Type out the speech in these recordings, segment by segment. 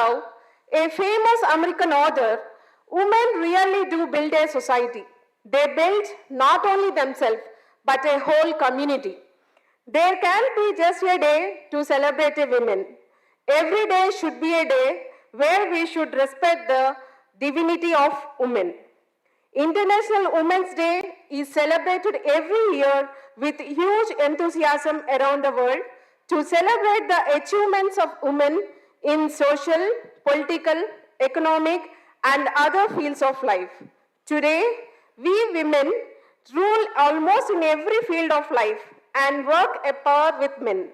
love, a famous American author, women really do build a society. They build not only themselves, but a whole community. There can't be just a day to celebrate a women. Every day should be a day where we should respect the divinity of women. International Women's Day is celebrated every year with huge enthusiasm around the world to celebrate the achievements of women in social, political, economic, and other fields of life. Today, we women rule almost in every field of life and work at par with men.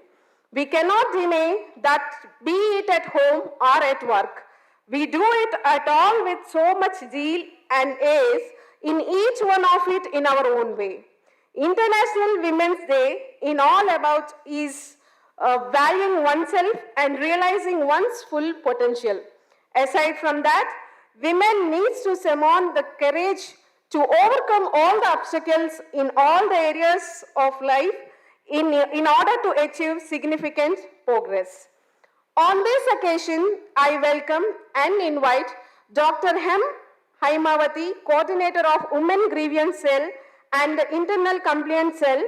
We cannot deny that, be it at home or at work. We do it at all with so much zeal and ace in each one of it in our own way. International Women's Day in all about is valuing oneself and realizing one's full potential. Aside from that, women needs to summon the courage to overcome all the obstacles in all the areas of life in order to achieve significant progress. On this occasion, I welcome and invite Dr. M. Haimavati, Coordinator of Women Grievance Cell and Internal Compliance Cell,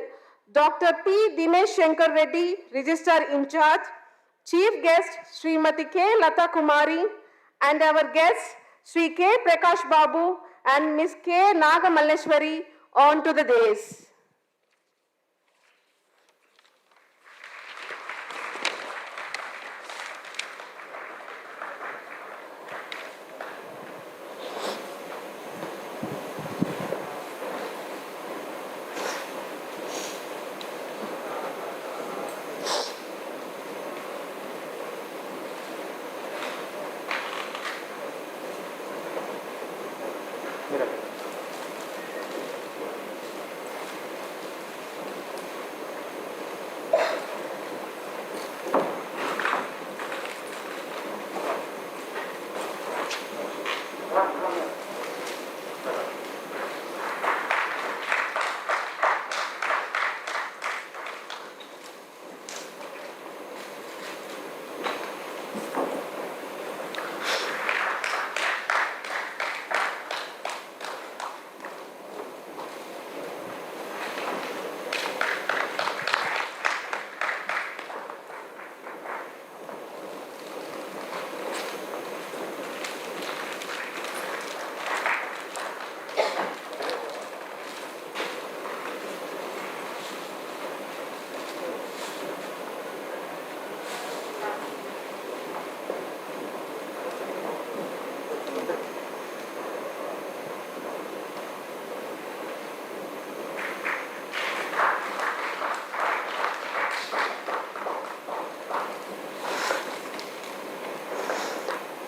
Dr. P. Dinesh Shankar Reddy, Registrar in Charge, Chief Guest Srimati K. Lata Kumari, and our guests Sri K. Prakash Babu and Ms. K. Naga Malleshwari on to the dais.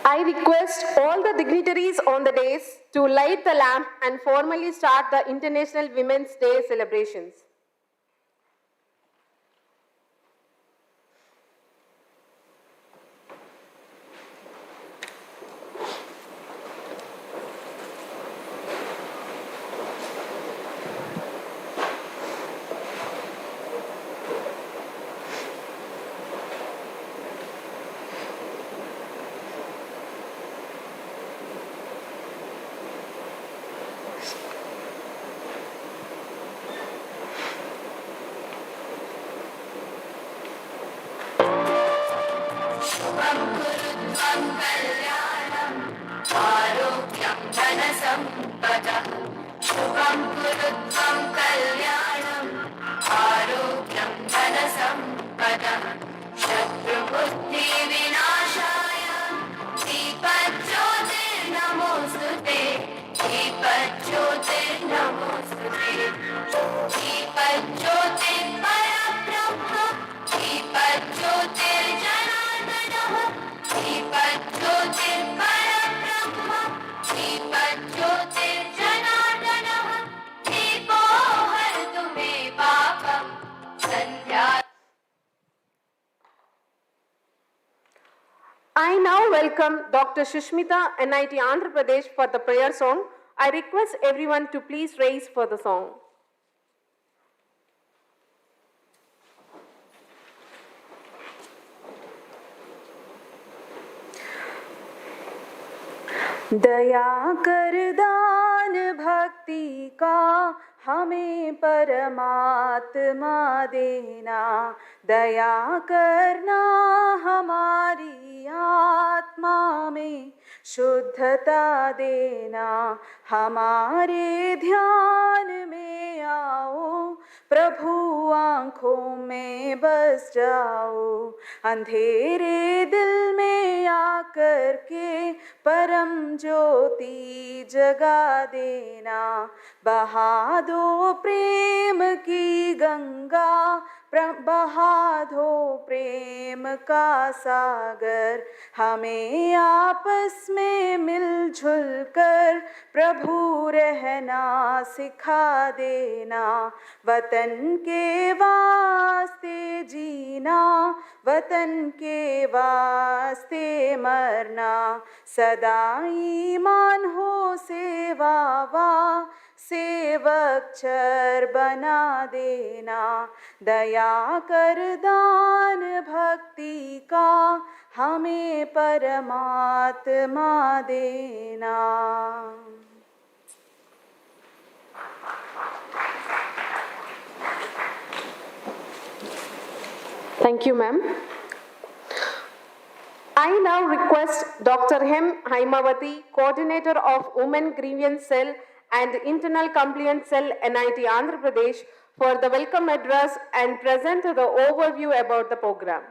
I request all the dignitaries on the dais to light the lamp and formally start the International Women's Day celebrations. I now welcome Dr. Shushmita, NIT Andhra Pradesh for the prayer song. I request everyone to please raise for the song. दया कर दान भक्ति का हमें परमात्मा देना, दया करना हमारी आत्मा में शुद्धता देना, हमारे ध्यान में आओ प्रभु आँखों में बस जाओ, अंधेरे दिल में आकर के परम ज्योति जगा देना, बहा दो प्रेम की गंगा, बहा दो प्रेम का सागर, हमें आपस में मिलजुल कर प्रभु रहना सिखा देना, वतन के वास्ते जीना, वतन के वास्ते मरना, सदा ईमान हो सेवा वा सेवक चर बना देना, दया कर दान भक्ति का हमें परमात्मा देना। Thank you, ma'am. I now request Dr. M. Haimavati, Coordinator of Women Grievance Cell and Internal Compliance Cell, NIT Andhra Pradesh, for the welcome address and present the overview about the program.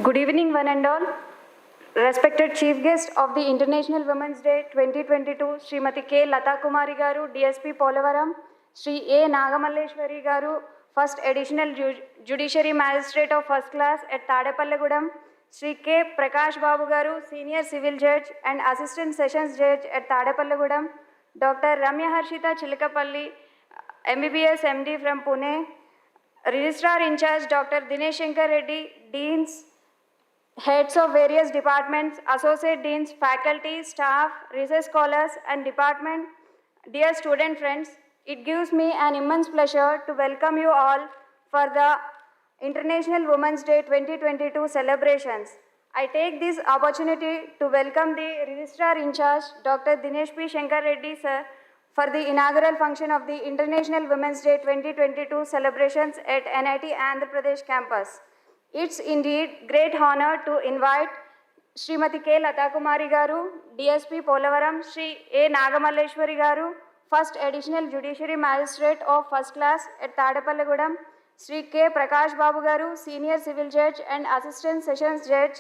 Good evening, one and all. Respected Chief Guest of the International Women's Day 2022, Srimati K. Lata Kumari Garu, DSP Polavaram, Sri A. Nagamalleshwari Garu, First Additional Judiciary Magistrate of First Class at Tadepallegudam, Sri K. Prakash Babu Garu, Senior Civil Judge and Assistant Sessions Judge at Tadepallegudam, Dr. Ramya Harshita Chilakapalli, MBBS MD from Pune, Registrar in Charge Dr. Dinesh Shankar Reddy, Deans, Heads of various departments, Associate Deans, faculty, staff, research scholars and department, dear student friends, it gives me an immense pleasure to welcome you all for the International Women's Day 2022 celebrations. I take this opportunity to welcome the Registrar in Charge, Dr. Dinesh P. Shankar Reddy sir, for the inaugural function of the International Women's Day 2022 celebrations at NIT Andhra Pradesh campus. It's indeed great honor to invite Srimati K. Lata Kumari Garu, DSP Polavaram, Sri A. Nagamalleshwari Garu, First Additional Judiciary Magistrate of First Class at Tadepallegudam, Sri K. Prakash Babu Garu, Senior Civil Judge and Assistant Sessions Judge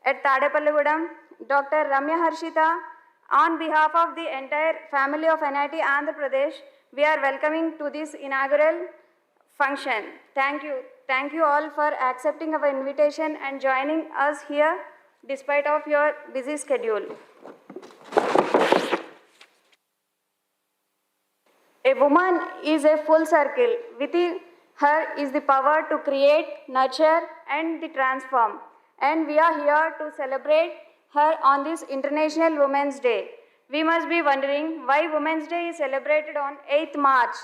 at Tadepallegudam, Dr. Ramya Harshita. On behalf of the entire family of NIT Andhra Pradesh, we are welcoming to this inaugural function. Thank you. Thank you all for accepting our invitation and joining us here despite of your busy schedule. A woman is a full circle. Within her is the power to create, nurture and transform. And we are here to celebrate her on this International Women's Day. We must be wondering why Women's Day is celebrated on 8th March.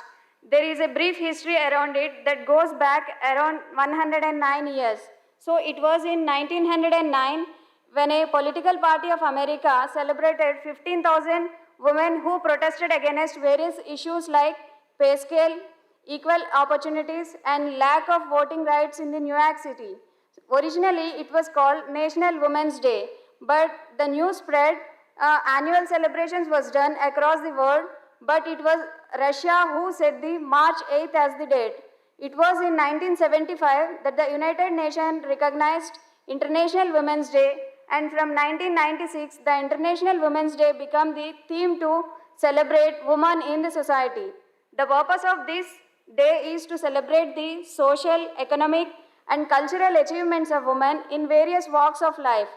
There is a brief history around it that goes back around 109 years. So it was in 1909 when a political party of America celebrated 15,000 women who protested against various issues like pay scale, equal opportunities and lack of voting rights in the New York City. Originally it was called National Women's Day, but the news spread, annual celebrations was done across the world, but it was Russia who set the March 8th as the date. It was in 1975 that the United Nations recognized International Women's Day, and from 1996 the International Women's Day became the theme to celebrate women in the society. The purpose of this day is to celebrate the social, economic and cultural achievements of women in various walks of life.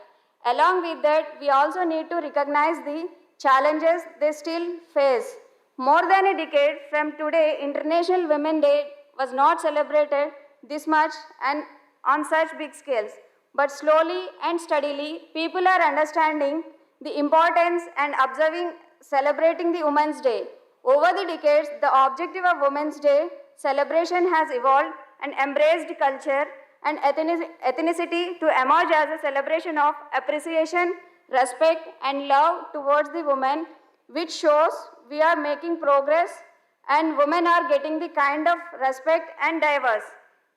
Along with that, we also need to recognize the challenges they still face. More than a decade from today, International Women's Day was not celebrated this much and on such big scales. But slowly and steadily, people are understanding the importance and observing, celebrating the Women's Day. Over the decades, the objective of Women's Day celebration has evolved and embraced culture and ethnicity to emerge as a celebration of appreciation, respect, and love towards the women, which shows we are making progress and women are getting the kind of respect and diverse.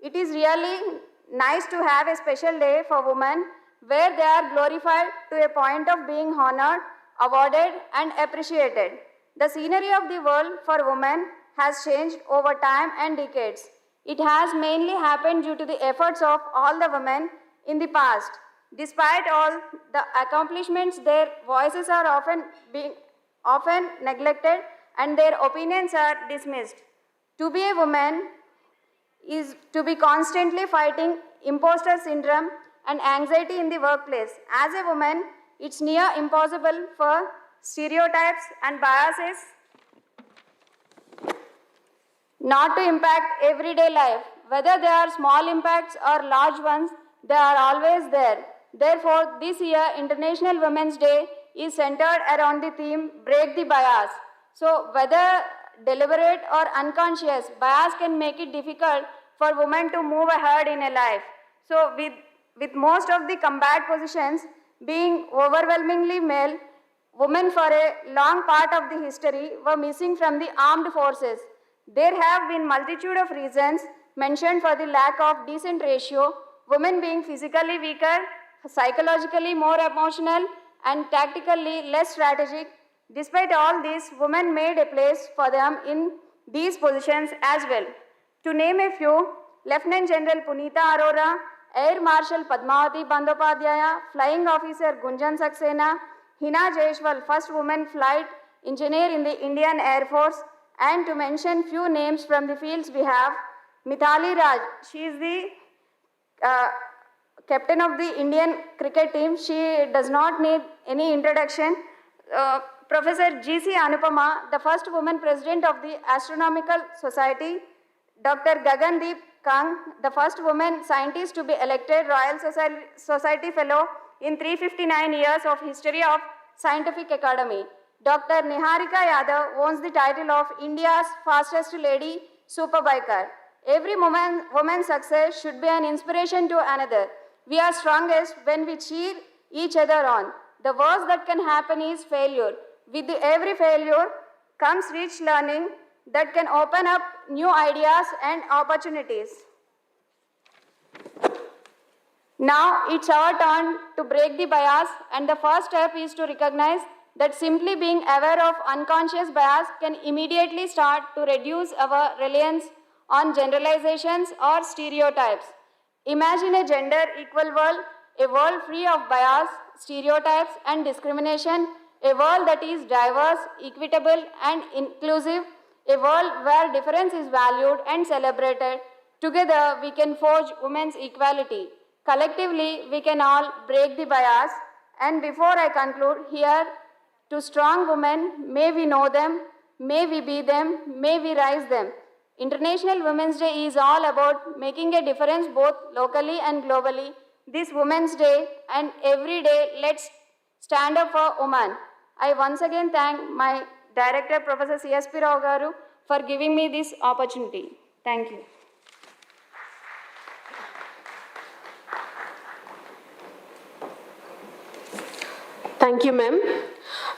It is really nice to have a special day for women where they are glorified to a point of being honored, awarded, and appreciated. The scenery of the world for women has changed over time and decades. It has mainly happened due to the efforts of all the women in the past. Despite all the accomplishments, their voices are often neglected and their opinions are dismissed. To be a woman is to be constantly fighting imposter syndrome and anxiety in the workplace. As a woman, it's near impossible for stereotypes and biases not to impact everyday life. Whether they are small impacts or large ones, they are always there. Therefore, this year, International Women's Day is centered around the theme Break the Bias. So, whether deliberate or unconscious, bias can make it difficult for women to move ahead in a life. So, with most of the combat positions being overwhelmingly male, women for a long part of the history were missing from the armed forces. There have been multitude of reasons mentioned for the lack of decent ratio, women being physically weaker, psychologically more emotional, and tactically less strategic. Despite all this, women made a place for them in these positions as well. To name a few, Lieutenant General Punita Arora, Air Marshal Padmavati Bandopadhyaya, Flying Officer Gunjan Saxena, Hina Jaishwal, first woman flight engineer in the Indian Air Force, and to mention few names from the fields we have, Mithali Raj, she is the captain of the Indian cricket team. She does not need any introduction. Professor G.C. Anupama, the first woman president of the Astronomical Society. Dr. Gagandeep Kang, the first woman scientist to be elected Royal Society Fellow in 359 years of history of Scientific Academy. Dr. Niharika Yadav owns the title of India's fastest lady superbiker. Every woman's success should be an inspiration to another. We are strongest when we cheer each other on. The worst that can happen is failure. With every failure comes rich learning that can open up new ideas and opportunities. Now it's our turn to break the bias, and the first step is to recognize that simply being aware of unconscious bias can immediately start to reduce our reliance on generalizations or stereotypes. Imagine a gender equal world, a world free of bias, stereotypes and discrimination, a world that is diverse, equitable and inclusive, a world where difference is valued and celebrated. Together we can forge women's equality. Collectively we can all break the bias. And before I conclude here, to strong women, may we know them, may we be them, may we rise them. International Women's Day is all about making a difference both locally and globally. This Women's Day and every day, let's stand up for women. I once again thank my director, Professor C.S.P. Rao Garu, for giving me this opportunity. Thank you. Thank you, ma'am.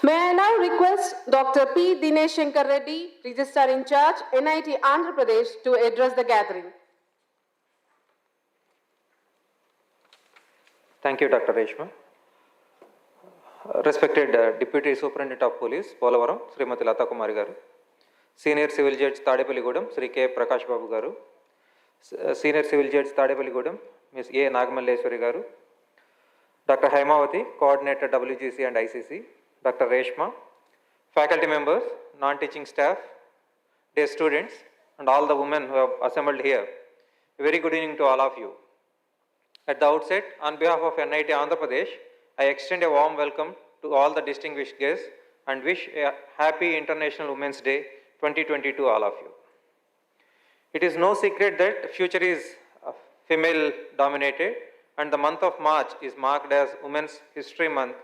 May I now request Dr. P. Dinesh Shankar Reddy, Registrar in Charge, NIT Andhra Pradesh, to address the gathering. Thank you, Dr. Reshma. Respected Deputy Superintendent of Police, Polavaram, Srimati Lata Kumari Garu, Senior Civil Judge Tadepalligudem, Sri K. Prakash Babu Garu, Senior Civil Judge Tadepalligudem, Ms. A. Nagamalleshwari Garu, Dr. Haimavati, Coordinator WGC and ICC, Dr. Reshma, faculty members, non-teaching staff, dear students, and all the women who have assembled here. A very good evening to all of you. At the outset, on behalf of NIT Andhra Pradesh, I extend a warm welcome to all the distinguished guests and wish a happy International Women's Day 2020 to all of you. It is no secret that future is female dominated, and the month of March is marked as Women's History Month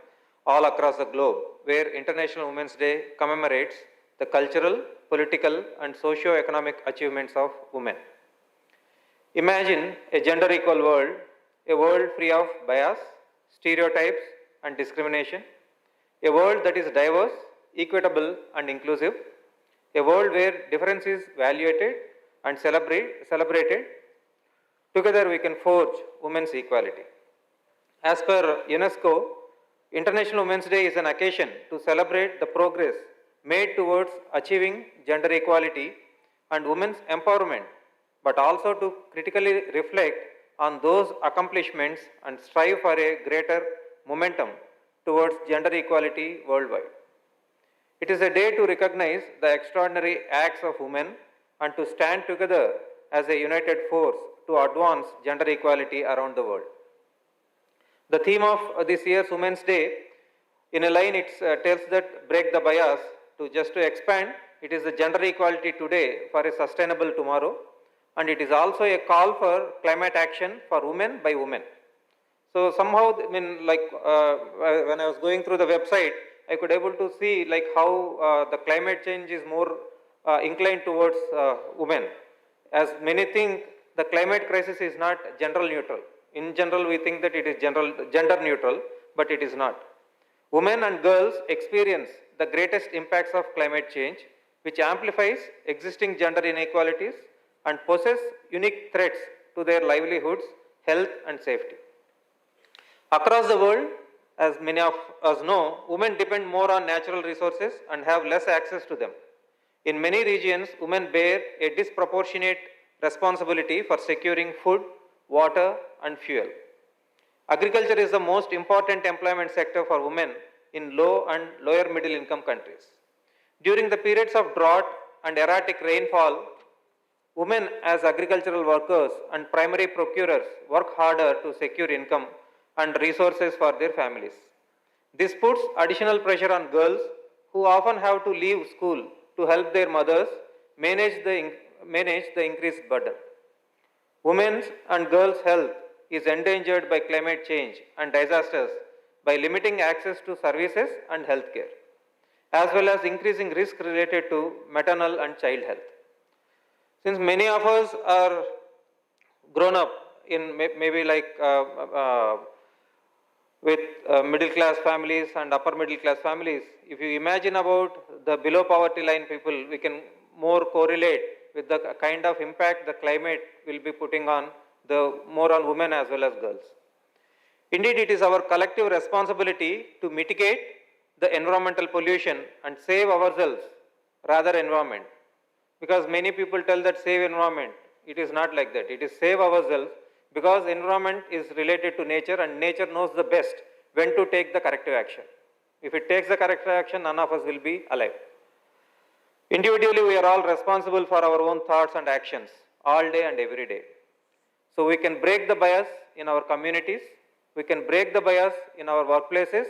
all across the globe, where International Women's Day commemorates the cultural, political, and socio-economic achievements of women. Imagine a gender-equal world, a world free of bias, stereotypes, and discrimination, a world that is diverse, equitable, and inclusive, a world where difference is valued and celebrated. Together we can forge women's equality. As per UNESCO, International Women's Day is an occasion to celebrate the progress made towards achieving gender equality and women's empowerment, but also to critically reflect on those accomplishments and strive for a greater momentum towards gender equality worldwide. It is a day to recognize the extraordinary acts of women and to stand together as a united force to advance gender equality around the world. The theme of this year's Women's Day, in a line, it tells that break the bias. Just to expand, it is the gender equality today for a sustainable tomorrow, and it is also a call for climate action for women by women. So somehow, I mean, like when I was going through the website, I could able to see like how the climate change is more inclined towards women. As many think, the climate crisis is not gender neutral. In general, we think that it is gender neutral, but it is not. Women and girls experience the greatest impacts of climate change, which amplifies existing gender inequalities and poses unique threats to their livelihoods, health, and safety. Across the world, as many of us know, women depend more on natural resources and have less access to them. In many regions, women bear a disproportionate responsibility for securing food, water, and fuel. Agriculture is the most important employment sector for women in low and lower middle income countries. During the periods of drought and erratic rainfall, women as agricultural workers and primary procurers work harder to secure income and resources for their families. This puts additional pressure on girls who often have to leave school to help their mothers manage the increased burden. Women's and girls' health is endangered by climate change and disasters by limiting access to services and healthcare, as well as increasing risk related to maternal and child health. Since many of us are grown up in maybe like with middle class families and upper middle class families, if you imagine about the below poverty line people, we can more correlate with the kind of impact the climate will be putting on more on women as well as girls. Indeed, it is our collective responsibility to mitigate the environmental pollution and save ourselves rather environment. Because many people tell that save environment. It is not like that. It is save ourselves, because environment is related to nature and nature knows the best when to take the corrective action. If it takes the corrective action, none of us will be alive. Individually, we are all responsible for our own thoughts and actions all day and every day. So we can break the bias in our communities, we can break the bias in our workplaces,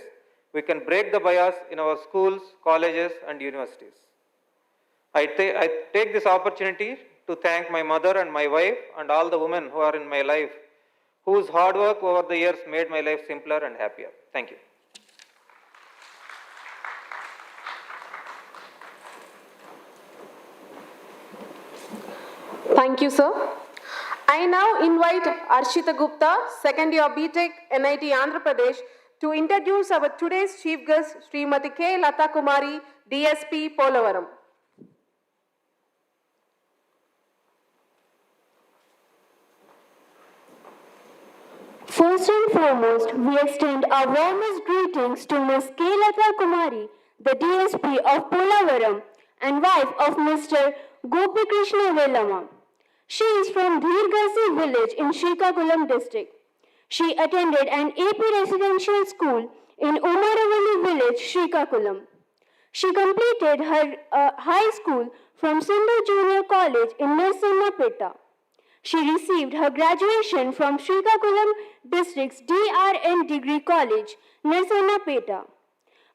we can break the bias in our schools, colleges, and universities. I take this opportunity to thank my mother and my wife and all the women who are in my life, whose hard work over the years made my life simpler and happier. Thank you. Thank you, sir. I now invite Arshita Gupta, second year BTech, NIT Andhra Pradesh, to introduce our today's chief guest, Srimati K. Lata Kumari, DSP, Polavaram. First and foremost, we extend our warmest greetings to Ms. K. Lata Kumari, the DSP of Polavaram and wife of Mr. Gopi Krishna Velama. She is from Dhirgasi village in Srikakulam district. She attended an AP residential school in Umaravali village, Srikakulam. She completed her high school from Sindhu Junior College in Narsannapeta. She received her graduation from Srikakulam district's DRN Degree College, Narsannapeta.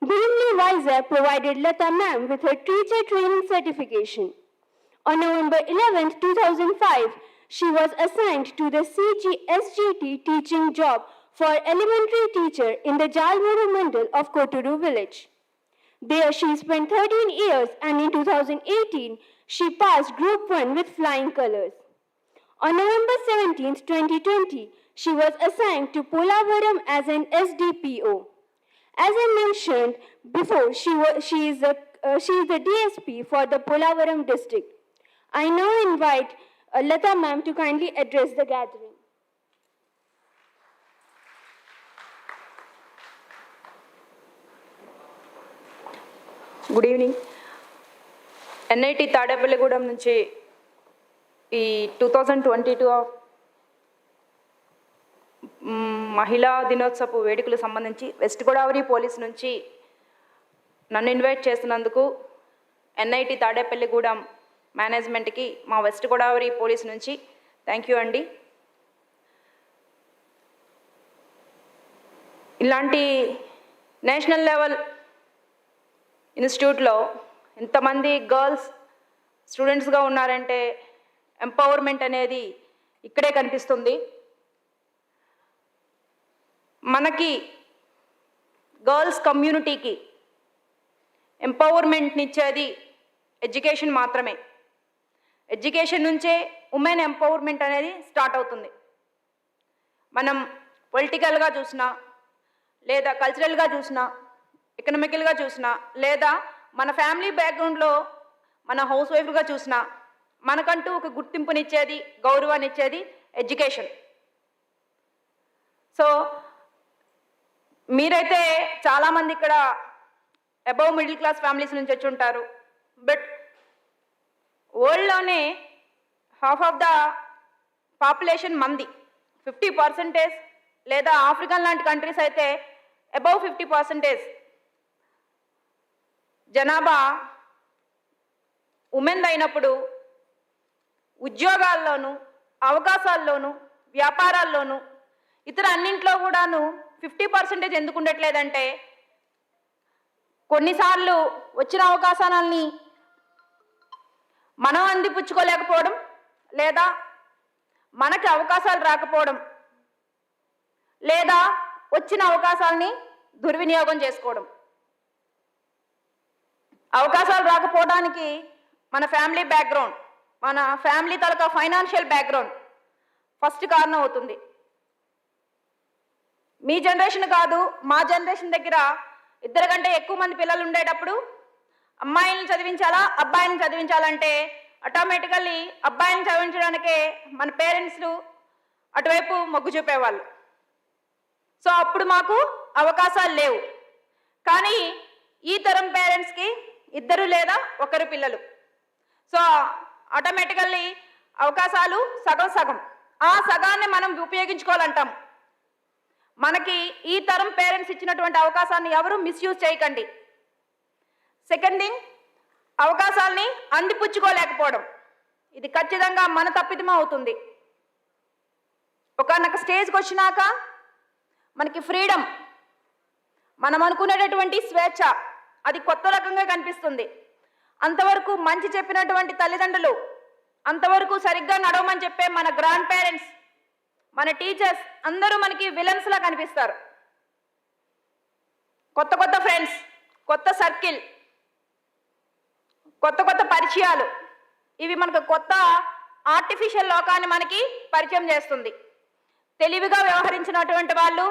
Brinley Vizag provided Lata ma'am with her teacher training certification. On November 11, 2005, she was assigned to the SGT teaching job for elementary teacher in the Jalmuru Mandal of Koturu village. There she spent 13 years and in 2018 she passed Group 1 with flying colors. On November 17, 2020, she was assigned to Polavaram as an SDPO. As I mentioned before, she is the DSP for the Polavaram district. I now invite Lata ma'am to kindly address the gathering. Good evening. NIT Tadepalligudem నుంచి ఈ 2022 మహిళా దినోత్సవ వేడుకలకు సంబంధించి west Godavari police నుంచి నన్ను invite చేసినందుకు NIT Tadepalligudem మేనేజ్మెంట్కి మా వెస్ట్ గోదావరి పోలీస్ నుంచి థ్యాంక్ యూ అండి. ఇలాంటి నేషనల్ లెవెల్ ఇన్స్టిట్యూట్లో ఇంతమంది గర్ల్స్ స్టూడెంట్స్గా ఉన్నారంటే ఎంపవర్మెంట్ అనేది ఇక్కడే కనిపిస్తుంది. మనకి గర్ల్స్ కమ్యూనిటీకి ఎంపవర్మెంట్నిచ్చేది ఎడ్యుకేషన్ మాత్రమే. ఎడ్యుకేషన్ నుంచే ఉమెన్ ఎంపవర్మెంట్ అనేది స్టార్ట్ అవుతుంది. మనం పొలిటికల్గా చూసినా లేదా కల్చరల్గా చూసినా ఎకనామికల్గా చూసినా లేదా మన ఫ్యామిలీ బ్యాక్గ్రౌండ్లో మన హౌస్ వైఫ్గా చూసినా మనకంటూ ఒక గుర్తింపునిచ్చేది గౌరవాన్ని ఇచ్చేది ఎడ్యుకేషన్. సో మీరైతే చాలామంది ఇక్కడ అబవ్ మిడిల్ క్లాస్ ఫ్యామిలీస్ నుంచి వచ్చి ఉంటారు. బట్ వరల్డ్లోనే హాఫ్ ఆఫ్ ద పాపులేషన్ మంది 50% లేదా ఆఫ్రికన్ లాంటి కంట్రీస్ అయితే అబవ్ 50% జనాభా ఉమెన్ అయినప్పుడు ఉద్యోగాల్లోనూ అవకాశాల్లోనూ వ్యాపారాల్లోనూ ఇతర అన్నింట్లో కూడాను 50% ఎందుకు ఉండట్లేదంటే కొన్నిసార్లు వచ్చిన అవకాశాలని మనం అందిపుచ్చుకోలేకపోవడం లేదా మనకి అవకాశాలు రాకపోవడం లేదా వచ్చిన అవకాశాలని దుర్వినియోగం చేసుకోవడం. అవకాశాలు రాకపోవడానికి మన ఫ్యామిలీ బ్యాక్గ్రౌండ్, మన ఫ్యామిలీ తాలూకా ఫైనాన్షియల్ బ్యాక్గ్రౌండ్ ఫస్ట్ కారణం అవుతుంది. మీ జనరేషన్ కాదు, మా జనరేషన్ దగ్గర 2 కంటే ఎక్కువ మంది పిల్లలు ఉండేటప్పుడు అమ్మాయిలను చదివించాలా అబ్బాయిలను చదివించాలంటే ఆటోమేటికల్లీ అబ్బాయిలను చదివించడానికే మన పేరెంట్స్ అటువైపు మొగ్గు చూపేవాళ్ళు. సో అప్పుడు మాకు అవకాశాలు లేవు. కానీ ఈ తరం పేరెంట్స్కి 2 లేదా 1 పిల్లలు. సో ఆటోమేటికల్లీ అవకాశాలు సగం సగం. ఆ సగాన్ని మనం ఉపయోగించుకోవాలంటాం. మనకి ఈ తరం పేరెంట్స్ ఇచ్చినటువంటి అవకాశాన్ని ఎవరు మిస్యూజ్ చేయకండి. సెకండ్ థింగ్, అవకాశాలని అందిపుచ్చుకోలేకపోవడం. ఇది ఖచ్చితంగా మన తప్పిదం అవుతుంది. ఒకనొక స్టేజ్కి వచ్చినాక మనకి ఫ్రీడమ్, మనం అనుకునేటటువంటి స్వేచ్ఛ అది కొత్త రకంగా కనిపిస్తుంది. అంతవరకు మంచి చెప్పినటువంటి తల్లిదండ్రులు, అంతవరకు సరిగ్గా నడవమని చెప్పే మన గ్రాండ్ పేరెంట్స్, మన టీచర్స్ అందరూ మనకి విలన్స్లా కనిపిస్తారు. కొత్త కొత్త ఫ్రెండ్స్, కొత్త సర్కిల్, కొత్త కొత్త పరిచయాలు, ఇవి మనకు కొత్త ఆర్టిఫిషియల్ లోకాన్ని మనకి పరిచయం చేస్తుంది. తెలివిగా వ్యవహరించినటువంటి వాళ్ళు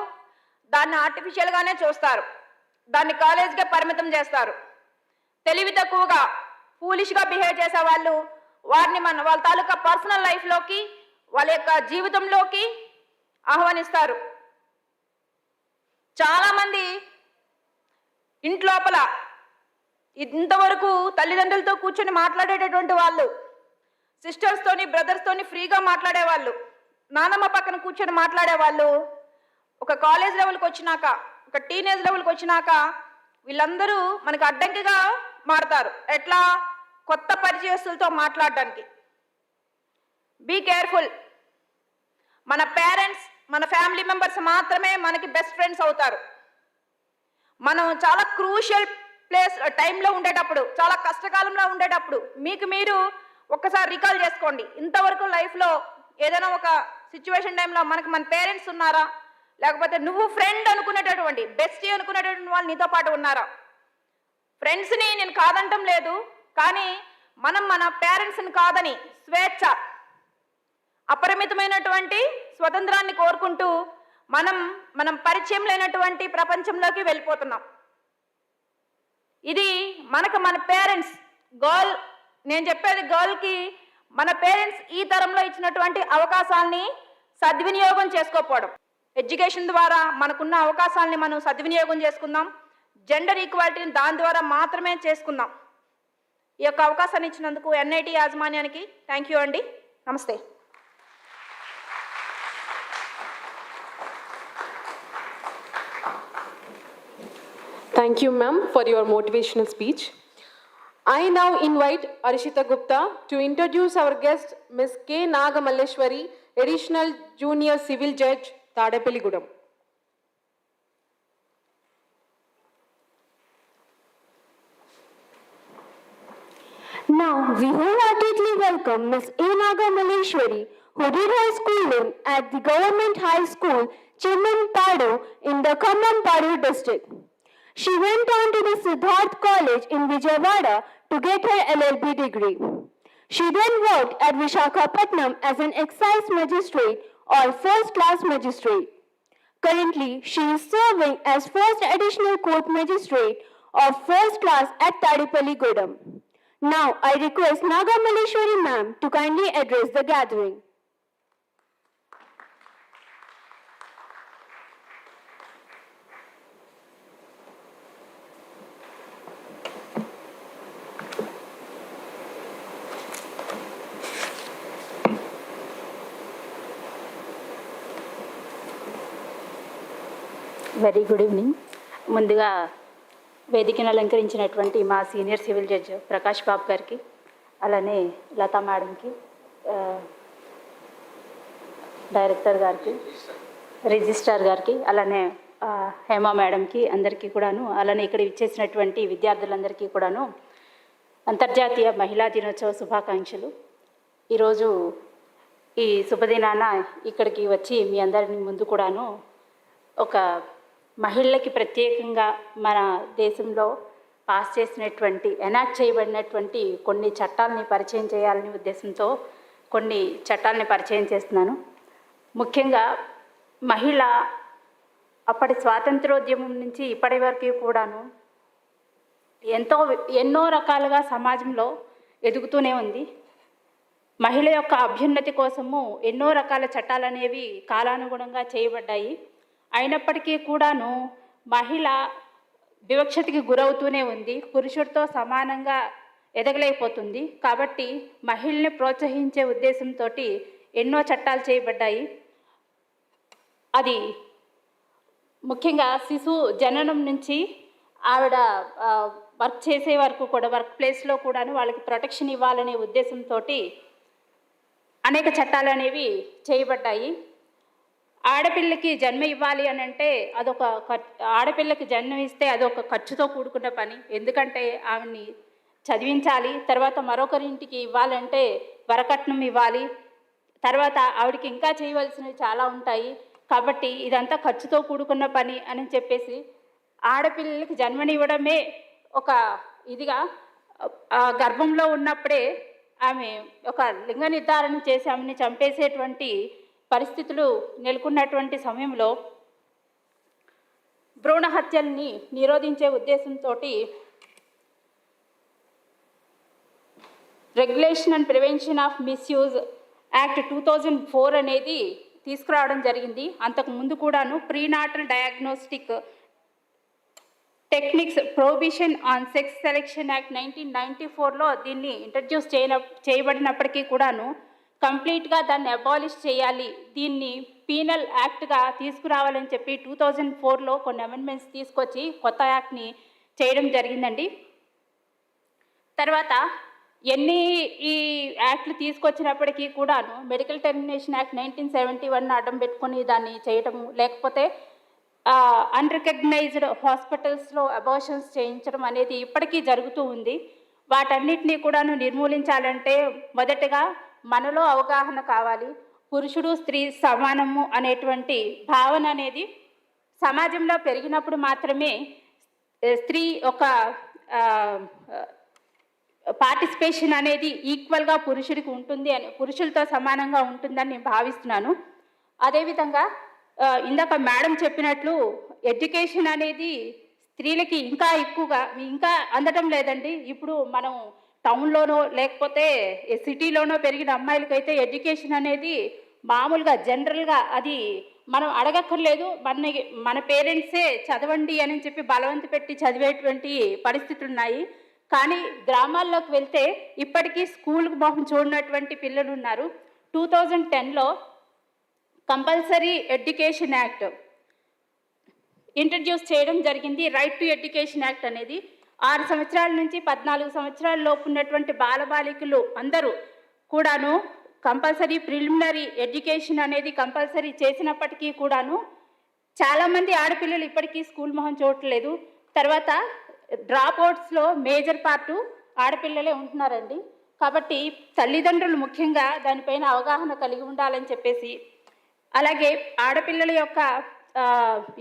దాన్ని ఆర్టిఫిషియల్గానే చూస్తారు, దాన్ని కాలేజ్గా పరిమితం చేస్తారు. తెలివి తక్కువగా ఫూలిష్గా బిహేవ్ చేసే వాళ్ళు వారిని వాళ్ళ తాలూకా పర్సనల్ లైఫ్లోకి, వాళ్ళ యొక్క జీవితంలోకి ఆహ్వానిస్తారు. చాలామంది ఇంట్లోపల ఇంతవరకు తల్లిదండ్రులతో కూర్చొని మాట్లాడేటటువంటి వాళ్ళు, సిస్టర్స్తోని బ్రదర్స్తోని ఫ్రీగా మాట్లాడేవాళ్ళు, నానమ్మ పక్కన కూర్చొని మాట్లాడేవాళ్ళు, ఒక కాలేజ్ లెవెల్కి వచ్చినాక, ఒక టీనేజ్ లెవెల్కి వచ్చినాక వీళ్ళందరూ మనకు అడ్డంకిగా మారతారు. ఎట్లా? కొత్త పరిచయస్తులతో మాట్లాడడానికి. Be careful. మన పేరెంట్స్, మన ఫ్యామిలీ మెంబర్స్ మాత్రమే మనకి బెస్ట్ ఫ్రెండ్స్ అవుతారు. మనం చాలా క్రూషియల్ టైంలో ఉండేటప్పుడు, చాలా కష్టకాలంలో ఉండేటప్పుడు మీకు మీరు ఒక్కసారి రికాల్ చేసుకోండి. ఇంతవరకు లైఫ్లో ఏదైనా ఒక సిచ్యువేషన్ టైంలో మనకి మన పేరెంట్స్ ఉన్నారా, లేకపోతే నువ్వు ఫ్రెండ్ అనుకునేటటువంటి బెస్టీ అనుకునేటటువంటి వాళ్ళు నీతో పాటు ఉన్నారా? ఫ్రెండ్స్ని నేను కాదంటం లేదు, కానీ మనం మన పేరెంట్స్ని కాదని స్వేచ్ఛ, అపరిమితమైనటువంటి స్వతంత్రాన్ని కోరుకుంటూ మనం పరిచయం లేనటువంటి ప్రపంచంలోకి వెళ్ళిపోతున్నాం. ఇది మన పేరెంట్స్ గర్ల్, నేను చెప్పేది గర్ల్కి మన పేరెంట్స్ ఈ తరంలో ఇచ్చినటువంటి అవకాశాలని సద్వినియోగం చేసుకోకపోవడం. ఎడ్యుకేషన్ ద్వారా మనకున్న అవకాశాలని మనం సద్వినియోగం చేసుకుందాం. జెండర్ ఈక్వాలిటీని దాని ద్వారా మాత్రమే చేసుకుందాం. ఈ యొక్క అవకాశాన్ని ఇచ్చినందుకు NIT యాజమాన్యానికి థ్యాంక్ యూ అండి. నమస్తే. Thank you, ma'am, for your motivational speech. I now invite Arishita Gupta to introduce our guest, Ms. K. Nagamalleshwari, Additional Junior Civil Judge, Tadepalligudam. Now, we wholeheartedly welcome Ms. A. Nagamalleshwari, who did her schooling at the Government High School, Chimmanpadu, in the Khammampadu district. She went on to the Siddharth College in Vijayawada to get her LLB degree. She then worked at Visakhapatnam as an excise magistrate or first-class magistrate. Currently, she is serving as first additional court magistrate of first class at Tadepalligudam. Now, I request Nagamalleshwari ma'am to kindly address the gathering. Very good evening. ముందుగా వేదికను అలంకరించినటువంటి మా senior civil judge Prakash బాబు గారికి, అలానే లతా మేడంకి, director గారికి, registrar గారికి, అలానే హేమా మేడంకి, అందరికీ కూడాను, అలానే ఇక్కడ ఇచ్చేసినటువంటి విద్యార్థులందరికీ కూడాను అంతర్జాతీయ మహిళా దినోత్సవ శుభాకాంక్షలు. ఈరోజు ఈ శుభదినాన ఇక్కడికి వచ్చి మీ అందరిని ముందు కూడాను ఒక మహిళలకి ప్రత్యేకంగా మన దేశంలో పాస్ చేసినటువంటి ఎనాక్ట్ చేయబడినటువంటి కొన్ని చట్టాలని పరిచయం చేయాలనే ఉద్దేశంతో కొన్ని చట్టాలని పరిచయం చేస్తున్నాను. ముఖ్యంగా మహిళ అప్పటి స్వాతంత్రోద్యమం నుంచి ఇప్పటి వరకు కూడాను ఎన్నో రకాలుగా సమాజంలో ఎదుగుతూనే ఉంది. మహిళ యొక్క అభ్యున్నతి కోసము ఎన్నో రకాల చట్టాలు అనేవి కాలానుగుణంగా చేయబడ్డాయి. అయినప్పటికీ కూడాను మహిళ వివక్షతకి గురవుతూనే ఉంది, పురుషుడితో సమానంగా ఎదగలేకపోతుంది. కాబట్టి మహిళని ప్రోత్సహించే ఉద్దేశంతో ఎన్నో చట్టాలు చేయబడ్డాయి. అది ముఖ్యంగా శిశు జననం నుంచి ఆవిడ వర్క్ చేసే వరకు కూడా వర్క్ ప్లేస్లో కూడాను వాళ్ళకి ప్రొటెక్షన్ ఇవ్వాలనే ఉద్దేశంతో అనేక చట్టాలు అనేవి చేయబడ్డాయి. ఆడపిల్లకి జన్మ ఇవ్వాలి అని అంటే ఆడపిల్లకి జన్మ ఇస్తే అదొక ఖర్చుతో కూడుకున్న పని. ఎందుకంటే ఆవిడ్ని చదివించాలి, తర్వాత మరొకరింటికి ఇవ్వాలంటే వరకట్నం ఇవ్వాలి, తర్వాత ఆవిడకి ఇంకా చేయవలసినవి చాలా ఉంటాయి. కాబట్టి ఇదంతా ఖర్చుతో కూడుకున్న పని అని చెప్పేసి ఆడపిల్లలకి జన్మనివ్వడమే ఒక ఇదిగా గర్భంలో ఉన్నప్పుడే ఆమె ఒక లింగ నిర్ధారణ చేసి ఆమెని చంపేసేటువంటి పరిస్థితులు నెలకొన్నటువంటి సమయంలో భ్రూణ హత్యల్ని నిరోధించే ఉద్దేశంతో regulation and prevention of misuse act 2004 అనేది తీసుకురావడం జరిగింది. అంతకుముందు కూడాను prenatal diagnostic techniques prohibition on sex selection act 1994లో దీన్ని ఇంట్రడ్యూస్ చేయబడినప్పటికీ కూడాను కంప్లీట్గా దాన్ని అబాలిష్ చేయాలి, దీన్ని పీనల్ యాక్ట్గా తీసుకురావాలని చెప్పి 2004లో కొన్ని అమెండ్మెంట్స్ తీసుకొచ్చి కొత్త యాక్ట్ని చేయడం జరిగిందండి. తర్వాత ఈ యాక్ట్లు తీసుకొచ్చినప్పటికీ కూడాను మెడికల్ టెర్మినేషన్ యాక్ట్ 1971 అడ్డం పెట్టుకొని దాన్ని చేయటము, లేకపోతే అన్రికగ్నైజ్డ్ హాస్పిటల్స్లో అబార్షన్స్ చేయించడం అనేది ఇప్పటికీ జరుగుతూ ఉంది. వాటన్నిటినీ కూడాను నిర్మూలించాలంటే మొదటగా మనలో అవగాహన కావాలి. పురుషుడు స్త్రీ సమానము అనేటువంటి భావన అనేది సమాజంలో పెరిగినప్పుడు మాత్రమే స్త్రీ ఒక పార్టిసిపేషన్ అనేది ఈక్వల్గా పురుషుడికి ఉంటుంది అని, పురుషులతో సమానంగా ఉంటుందని నేను భావిస్తున్నాను. అదేవిధంగా ఇందాక మేడం చెప్పినట్లు ఎడ్యుకేషన్ అనేది స్త్రీలకి ఇంకా ఎక్కువగా ఇంకా అందడం లేదండి. ఇప్పుడు మనం టౌన్లోనో లేకపోతే సిటీలోనో పెరిగిన అమ్మాయిలకైతే ఎడ్యుకేషన్ అనేది మామూలుగా జనరల్గా అది మనం అడగక్కర్లేదు, మన పేరెంట్సే చదవండి అని చెప్పి బలవంత పెట్టి చదివేటువంటి పరిస్థితులు ఉన్నాయి. కానీ గ్రామాల్లోకి వెళ్తే ఇప్పటికీ స్కూల్కి మొహం చూడనటువంటి పిల్లలు ఉన్నారు. 2010లో కంపల్సరీ ఎడ్యుకేషన్ యాక్ట్ ఇంట్రడ్యూస్ చేయడం జరిగింది. రైట్ టు ఎడ్యుకేషన్ యాక్ట్ అనేది 6 సంవత్సరాల నుంచి 14 సంవత్సరాల లోపు ఉన్నటువంటి బాలబాలికలు అందరూ కూడాను కంపల్సరీ ప్రిలిమినరీ ఎడ్యుకేషన్ అనేది కంపల్సరీ చేసినప్పటికీ కూడాను చాలామంది ఆడపిల్లలు ఇప్పటికీ స్కూల్ మొహం చూడట్లేదు. తర్వాత డ్రాప్ అవుట్స్లో మేజర్ పార్టు ఆడపిల్లలే ఉంటున్నారండి. కాబట్టి తల్లిదండ్రులు ముఖ్యంగా దానిపైన అవగాహన కలిగి ఉండాలని చెప్పేసి, అలాగే ఆడపిల్లల యొక్క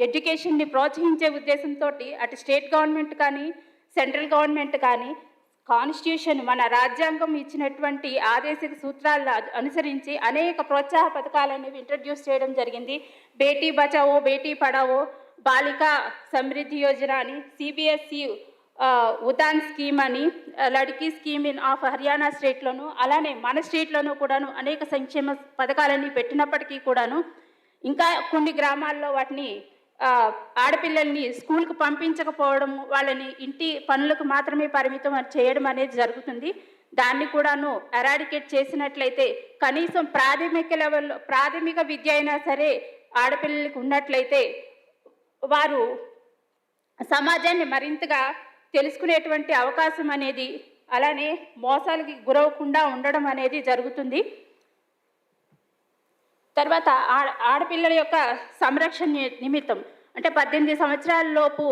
ఎడ్యుకేషన్ని ప్రోత్సహించే ఉద్దేశంతో అటు స్టేట్ గవర్నమెంట్ కానీ సెంట్రల్ గవర్నమెంట్ కానీ కాన్స్టిట్యూషన్ మన రాజ్యాంగం ఇచ్చినటువంటి ఆదేశిక సూత్రాలను అనుసరించి అనేక ప్రోత్సాహ పథకాలు అనేవి ఇంట్రడ్యూస్ చేయడం జరిగింది. బేటీ బచావో బేటీ పడావో, బాలికా సమృద్ధి యోజన అని, సిబిఎస్ఈ ఉదాన్ స్కీమ్ అని, లడ్కీ స్కీమ్ ఆఫ్ హర్యానా స్టేట్లోను, అలానే మన స్టేట్లోనూ కూడాను అనేక సంక్షేమ పథకాలన్నీ పెట్టినప్పటికీ కూడాను ఇంకా కొన్ని గ్రామాల్లో వాటిని ఆడపిల్లల్ని స్కూల్కి పంపించకపోవడం, వాళ్ళని ఇంటి పనులకు మాత్రమే పరిమితం చేయడం అనేది జరుగుతుంది. దాన్ని కూడాను ఎరాడికేట్ చేసినట్లయితే కనీసం ప్రాథమిక లెవెల్లో ప్రాథమిక విద్య అయినా సరే ఆడపిల్లలకు ఉన్నట్లయితే వారు సమాజాన్ని మరింతగా తెలుసుకునేటువంటి అవకాశం అనేది, అలానే మోసాలకి గురవకుండా ఉండడం అనేది జరుగుతుంది. తర్వాత ఆడపిల్లల యొక్క సంరక్షణ నిమిత్తం అంటే 18 సంవత్సరాల లోపు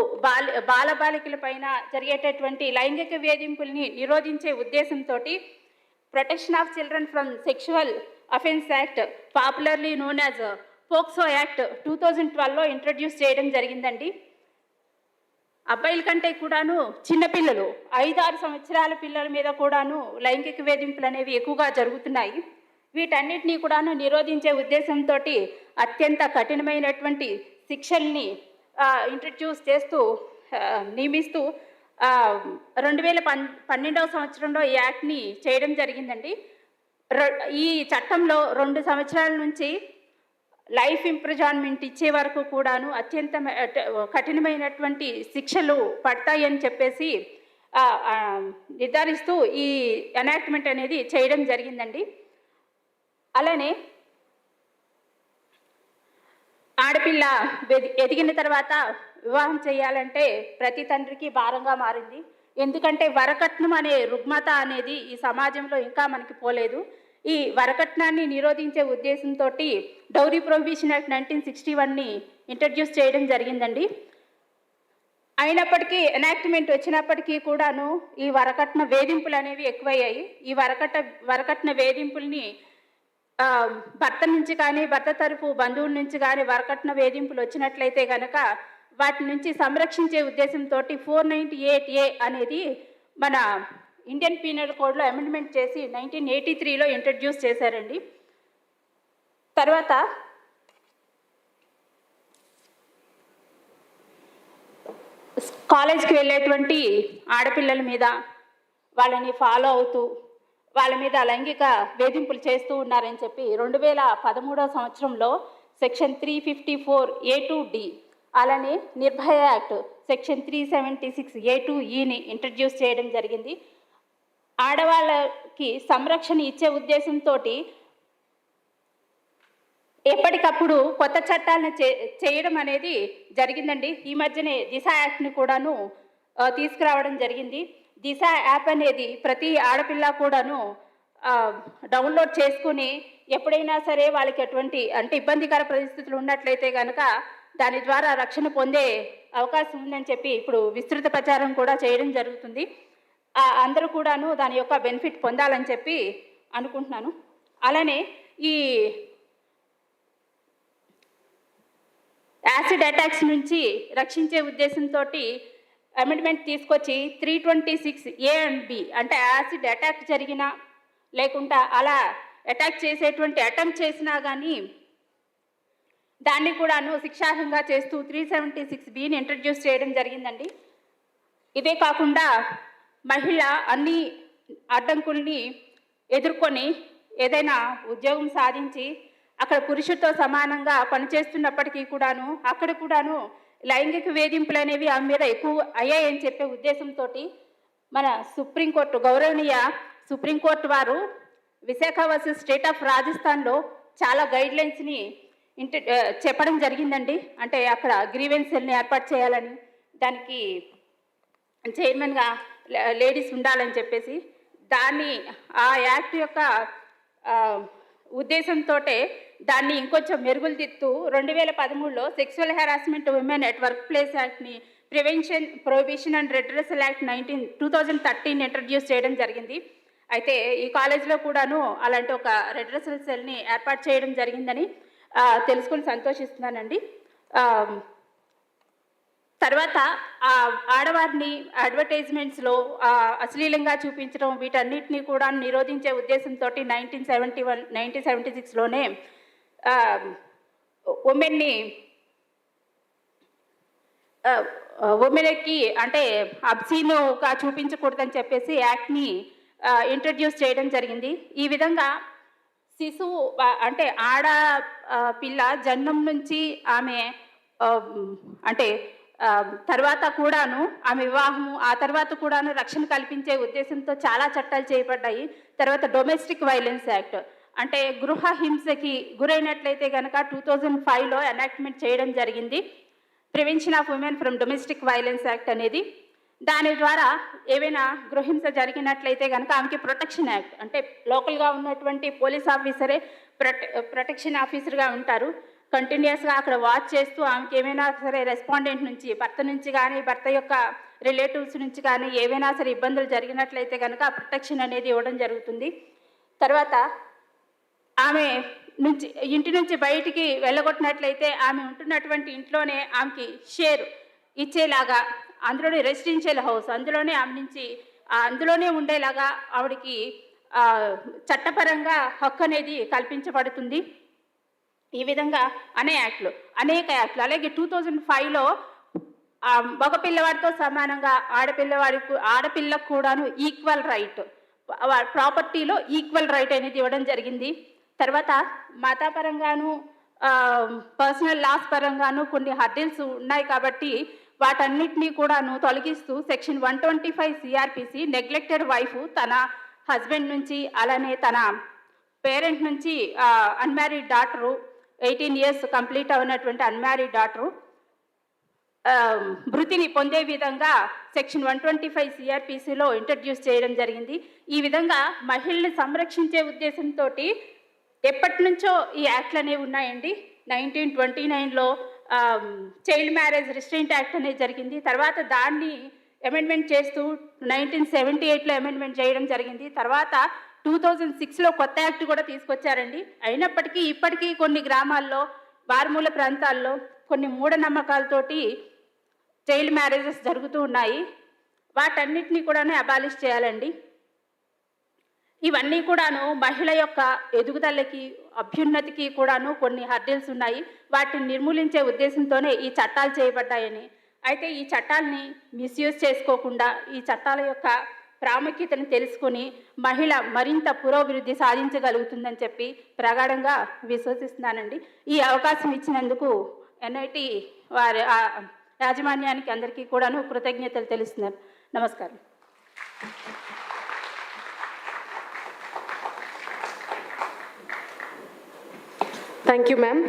బాలబాలికల పైన జరిగేటటువంటి లైంగిక వేధింపుల్ని నిరోధించే ఉద్దేశంతో protection of children from sexual offence act, popularly known as POCSO act 2012లో ఇంట్రడ్యూస్ చేయడం జరిగిందండి. అబ్బాయిల కంటే కూడాను చిన్నపిల్లలు 5-6 సంవత్సరాల పిల్లల మీద కూడాను లైంగిక వేధింపులు అనేవి ఎక్కువగా జరుగుతున్నాయి. వీటన్నిటినీ కూడాను నిరోధించే ఉద్దేశంతో అత్యంత కఠినమైనటువంటి శిక్షల్ని ఇంట్రడ్యూస్ చేస్తూ నియమిస్తూ 2012వ సంవత్సరంలో ఈ యాక్ట్ని చేయడం జరిగిందండి. ఈ చట్టంలో 2 సంవత్సరాల నుంచి లైఫ్ ఇంప్రిజన్మెంట్ ఇచ్చే వరకు కూడాను అత్యంత కఠినమైనటువంటి శిక్షలు పడతాయని చెప్పేసి నిర్ధారిస్తూ ఈ ఎనాక్ట్మెంట్ అనేది చేయడం జరిగిందండి. అలానే ఆడపిల్ల ఎదిగిన తర్వాత వివాహం చేయాలంటే ప్రతి తండ్రికి భారంగా మారింది. ఎందుకంటే వరకట్నం అనే రుగ్మత అనేది ఈ సమాజంలో ఇంకా మనకి పోలేదు. ఈ వరకట్నాన్ని నిరోధించే ఉద్దేశంతో డౌరీ ప్రొహిబిషన్ యాక్ట్ 1961ని ఇంట్రడ్యూస్ చేయడం జరిగిందండి. అయినప్పటికీ ఎనాక్ట్మెంట్ వచ్చినప్పటికీ కూడాను ఈ వరకట్న వేధింపులు అనేవి ఎక్కువయ్యాయి. ఈ వరకట్న వేధింపుల్ని భర్త నుంచి కానీ భర్త తరఫు బంధువుల నుంచి కానీ వరకట్న వేధింపులు వచ్చినట్లయితే కనుక వాటి నుంచి సంరక్షించే ఉద్దేశంతో 498A అనేది మన ఇండియన్ పీనల్ కోడ్లో అమెండ్మెంట్ చేసి 1983లో ఇంట్రడ్యూస్ చేశారండి. తర్వాత కాలేజ్కి వెళ్ళేటువంటి ఆడపిల్లల మీద వాళ్ళని ఫాలో అవుతూ వాళ్ళ మీద లైంగిక వేధింపులు చేస్తూ ఉన్నారని చెప్పి 2013వ సంవత్సరంలో సెక్షన్ 354A2D, అలానే నిర్భయ యాక్ట్ సెక్షన్ 376A2Eని ఇంట్రడ్యూస్ చేయడం జరిగింది. ఆడవాళ్ళకి సంరక్షణ ఇచ్చే ఉద్దేశంతో ఎప్పటికప్పుడు కొత్త చట్టాలను చేయడం అనేది జరిగిందండి. ఈ మధ్యనే దిశ యాక్ట్ని కూడాను తీసుకురావడం జరిగింది. దిశ యాప్ అనేది ప్రతి ఆడపిల్ల కూడాను డౌన్లోడ్ చేసుకుని ఎప్పుడైనా సరే వాళ్ళకి ఎటువంటి అంటే ఇబ్బందికర పరిస్థితులు ఉన్నట్లయితే కనుక దాని ద్వారా రక్షణ పొందే అవకాశం ఉందని చెప్పి ఇప్పుడు విస్తృత ప్రచారం కూడా చేయడం జరుగుతుంది. అందరూ కూడాను దాని యొక్క బెనిఫిట్ పొందాలని చెప్పి అనుకుంటున్నాను. అలానే ఈ యాసిడ్ అటాక్స్ నుంచి రక్షించే ఉద్దేశంతో అమెండ్మెంట్ తీసుకొచ్చి 326A అండ్ B అంటే యాసిడ్ అటాక్ జరిగినా లేకుండా అలా అటాక్ చేసేటువంటి అటెంప్ట్ చేసినా కానీ దాన్ని కూడాను శిక్షార్హంగా చేస్తూ 376Bని ఇంట్రడ్యూస్ చేయడం జరిగిందండి. ఇదే కాకుండా మహిళ అన్ని అడ్డంకుల్ని ఎదుర్కొని ఏదైనా ఉద్యోగం సాధించి అక్కడ పురుషుడితో సమానంగా పనిచేస్తున్నప్పటికీ కూడాను అక్కడ కూడాను లైంగిక వేధింపులు అనేవి ఆమె మీద ఎక్కువ అయ్యాయని చెప్పే ఉద్దేశంతో మన సుప్రీంకోర్టు గౌరవనీయ సుప్రీంకోర్టు వారు విశాఖ వర్సెస్ స్టేట్ ఆఫ్ రాజస్థాన్లో చాలా గైడ్లైన్స్ని చెప్పడం జరిగిందండి. అంటే అక్కడ గ్రీవెన్స్ సెల్ని ఏర్పాటు చేయాలని, దానికి చైర్మన్గా లేడీస్ ఉండాలని చెప్పేసి దాన్ని ఆ యాక్ట్ యొక్క ఉద్దేశంతో దాన్ని ఇంకొంచెం మెరుగులు దిద్దుతూ 2013లో sexual harassment women at work place యాక్ట్ని prevention prohibition and redressal act 2013 introduce చేయడం జరిగింది. అయితే ఈ కాలేజ్లో కూడాను అలాంటి ఒక రెడ్రెసల్ సెల్ని ఏర్పాటు చేయడం జరిగిందని తెలుసుకుని సంతోషిస్తున్నానండి. తర్వాత ఆడవారిని అడ్వర్టైజ్మెంట్స్లో అశ్లీలంగా చూపించడం వీటన్నిటినీ కూడా నిరోధించే ఉద్దేశంతో 1976లోనే ఉమెన్కి అంటే అబ్సీనుగా చూపించకూడదని చెప్పేసి యాక్ట్ని ఇంట్రడ్యూస్ చేయడం జరిగింది. ఈ విధంగా శిశువు అంటే ఆడ పిల్ల జన్మం నుంచి ఆమె అంటే తర్వాత కూడాను ఆమె వివాహము ఆ తర్వాత కూడాను రక్షణ కల్పించే ఉద్దేశంతో చాలా చట్టాలు చేయబడ్డాయి. తర్వాత డొమెస్టిక్ వైలెన్స్ యాక్ట్ అంటే గృహ హింసకి గురైనట్లయితే కనుక 2005లో ఎనాక్ట్మెంట్ చేయడం జరిగింది. Prevention of women from domestic violence act అనేది. దాని ద్వారా ఏవైనా గృహింస జరిగినట్లయితే కనుక ఆమెకి ప్రొటెక్షన్ యాక్ట్ అంటే లోకల్గా ఉన్నటువంటి పోలీస్ ఆఫీసరే ప్రొటెక్షన్ ఆఫీసర్గా ఉంటారు. కంటిన్యూస్గా అక్కడ వాచ్ చేస్తూ ఆమెకి ఏమైనా సరే రెస్పాండెంట్ నుంచి భర్త నుంచి కానీ భర్త యొక్క రిలేటివ్స్ నుంచి కానీ ఏవైనా సరే ఇబ్బందులు జరిగినట్లయితే కనుక ప్రొటెక్షన్ అనేది ఇవ్వడం జరుగుతుంది. తర్వాత ఆమె నుంచి ఇంటి నుంచి బయటికి వెళ్ళగొట్టినట్లయితే ఆమె ఉంటున్నటువంటి ఇంట్లోనే ఆమెకి షేర్ ఇచ్చేలాగా అందులోనే రెసిడెన్షియల్ హౌస్ అందులోనే ఆమె నుంచి అందులోనే ఉండేలాగా ఆవిడకి చట్టపరంగా హక్కు అనేది కల్పించబడుతుంది. ఈ విధంగా అనేక యాక్ట్లు అలాగే 2005లో మగ పిల్లవాడితో సమానంగా ఆడపిల్లకు కూడాను ఈక్వల్ రైట్ ప్రాపర్టీలో ఈక్వల్ రైట్ అనేది ఇవ్వడం జరిగింది. తర్వాత మతపరంగాను పర్సనల్ లాస్ పరంగాను కొన్ని హర్డిల్స్ ఉన్నాయి కాబట్టి వాటన్నిటినీ కూడాను తొలగిస్తూ సెక్షన్ 125 CRPC నెగ్లెక్టెడ్ వైఫ్ తన హస్బెండ్ నుంచి అలానే తన పేరెంట్ నుంచి అన్మ్యారీడ్ డాటరు 18 years కంప్లీట్ అయినటువంటి అన్మ్యారీడ్ డాటరు భృతిని పొందే విధంగా సెక్షన్ 125 CRPCలో ఇంట్రడ్యూస్ చేయడం జరిగింది. ఈ విధంగా మహిళల్ని సంరక్షించే ఉద్దేశంతో ఎప్పటి నుంచో ఈ యాక్ట్లు అనేవి ఉన్నాయండి. 1929లో చైల్డ్ మ్యారేజ్ రిస్ట్రెయింట్ యాక్ట్ అనేది జరిగింది. తర్వాత దాన్ని అమెండ్మెంట్ చేస్తూ 1978లో అమెండ్మెంట్ చేయడం జరిగింది. తర్వాత 2006లో కొత్త యాక్ట్ కూడా తీసుకొచ్చారండి. అయినప్పటికీ ఇప్పటికీ కొన్ని గ్రామాల్లో మారుమూల ప్రాంతాల్లో కొన్ని మూఢనమ్మకాలతోటి చైల్డ్ మ్యారేజెస్ జరుగుతూ ఉన్నాయి. వాటన్నిటినీ కూడాను అబాలిష్ చేయాలండి. ఇవన్నీ కూడాను మహిళ యొక్క ఎదుగుదలకి అభ్యున్నతికి కూడాను కొన్ని హర్డిల్స్ ఉన్నాయి. వాటిని నిర్మూలించే ఉద్దేశంతోనే ఈ చట్టాలు చేయబడ్డాయని. అయితే ఈ చట్టాలని మిస్యూజ్ చేసుకోకుండా ఈ చట్టాల యొక్క ప్రాముఖ్యతను తెలుసుకుని మహిళ మరింత పురోభివృద్ధి సాధించగలుగుతుందని చెప్పి ప్రగాఢంగా విశ్వసిస్తున్నానండి. ఈ అవకాశం ఇచ్చినందుకు NIT వారి యాజమాన్యానికి అందరికీ కూడాను కృతజ్ఞతలు తెలుస్తున్నారు. నమస్కారం. Thank you, ma'am.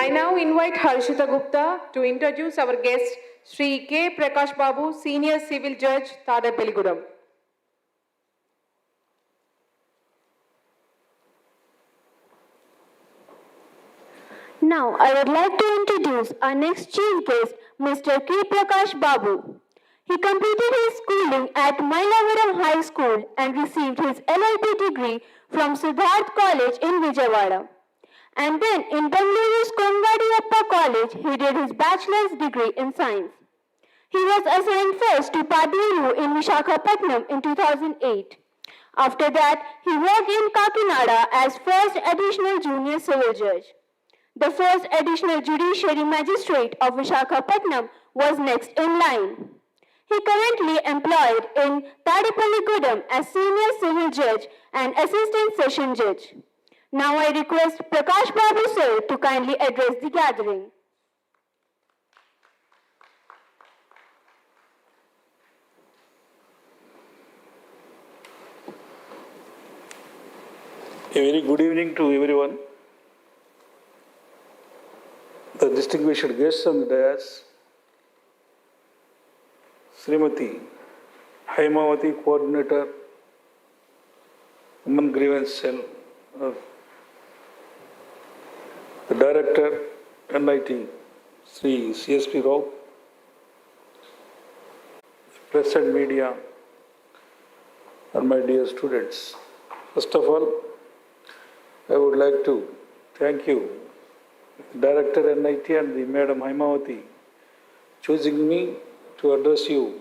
I now invite Harshita Gupta to introduce our guest, Sri K. Prakash Babu, Senior Civil Judge, Tadepalligudam. Now, I would like to introduce our next chief guest, Mr. K. Prakash Babu. He completed his schooling at Mailavaram High School and received his LLB degree from Siddharth College in Vijayawada. And then in Bengaluru's Kongadiyappa College, he did his bachelor's degree in science. He was assigned first to Paduru in Visakhapatnam in 2008. After that, he worked in Kakinada as first additional junior civil judge. The first additional judiciary magistrate of Visakhapatnam was next in line. He currently employed in Tadepalligudem as senior civil judge and assistant session judge. Now I request Prakash Babu sir to kindly address the gathering. A very good evening to everyone. The distinguished guests on the dais, Srimati Haimawati, Coordinator, Women Grievance Cell, the Director, NIT, Sri CSP Rao, press and media, and my dear students. First of all, I would like to thank you, Director NIT and the Madam Haimawati, choosing me to address you on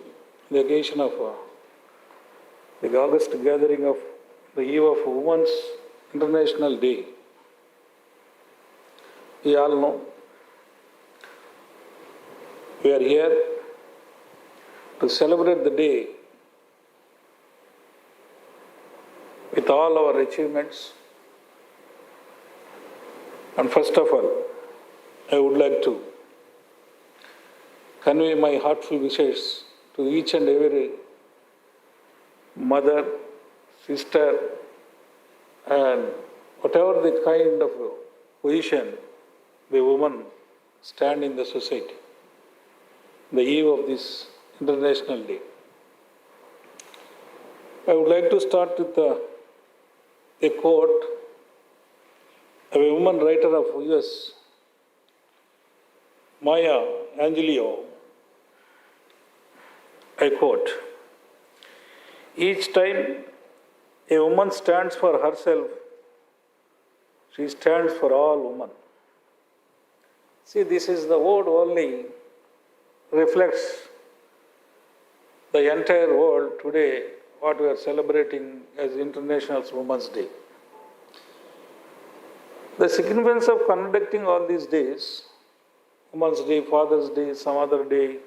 the occasion of the August gathering of the eve of Women's International Day. We all know we are here to celebrate the day with all our achievements. And first of all, I would like to convey my heartfelt wishes to each and every mother, sister, and whatever the kind of position the woman stand in the society, the eve of this International Day. I would like to start with a quote of a woman writer of US, Maya Angelou. I quote, "Each time a woman stands for herself, she stands for all women." See, this is the word only reflects the entire world today, what we are celebrating as International Women's Day. The significance of conducting all these days, Women's Day, Father's Day, some other day,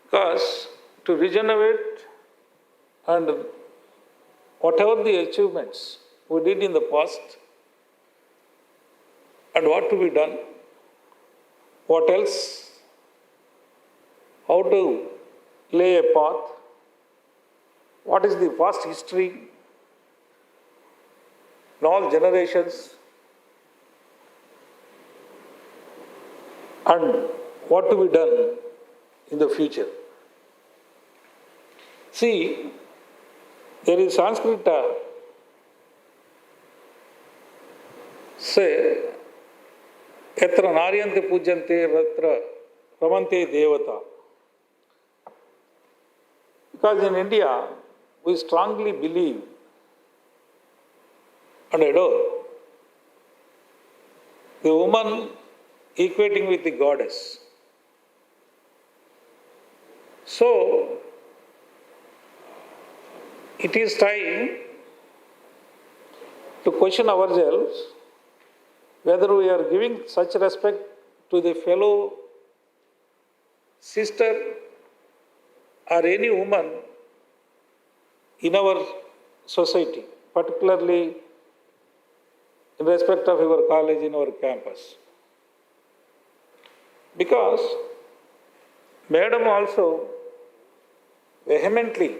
because to regenerate and whatever the achievements we did in the past and what to be done, what else, how to lay a path, what is the past history in all generations, and what to be done in the future. See, there is Sanskrit say, "Yatra naryante pujyante yatra ramante devata." Because in India, we strongly believe and adore the woman equating with the goddess. So, it is time to question ourselves whether we are giving such respect to the fellow sister or any woman in our society, particularly in respect of our college, in our campus. Because Madam also vehemently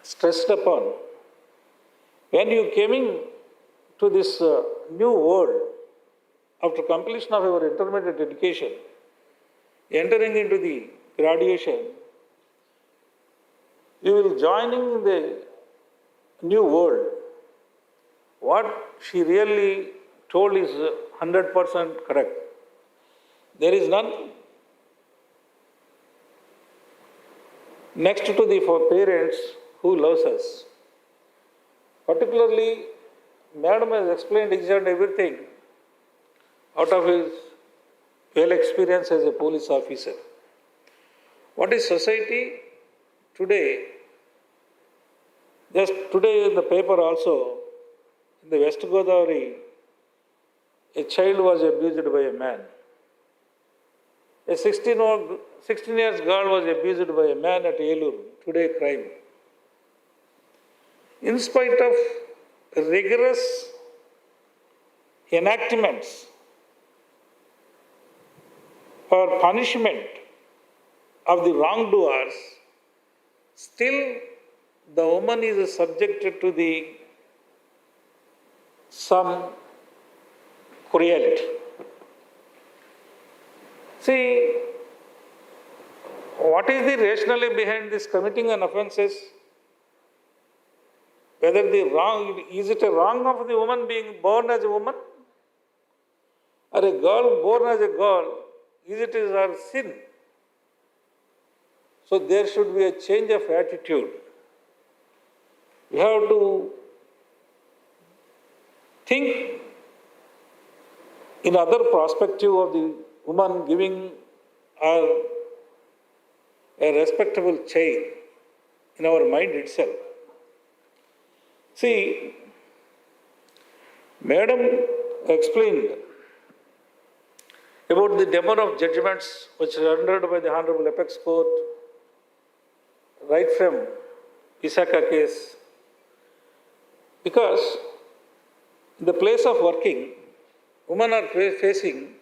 stressed upon, when you came in to this new world after completion of your intermediate education, entering into the graduation, you will joining in the new world. What she really told is 100% correct. There is none next to the parents who loves us. Particularly, Madam has explained each and everything out of his well experience as a police officer. What is society today? Just today in the paper also, in the West Godavari, a child was abused by a man. A 16 years girl was abused by a man at Elur, today crime. In spite of rigorous enactments or punishment of the wrongdoers, still the woman is subjected to some cruelty. See, what is the rationale behind this committing an offences? Whether is it a wrong of the woman being born as a woman? Or a girl born as a girl, is it her sin? So there should be a change of attitude. We have to think in other perspective of the woman giving her a respectable child in our mind itself. See, Madam explained about the number of judgments which are rendered by the Honorable Apex Court right from Visakha case, because in the place of working, women are facing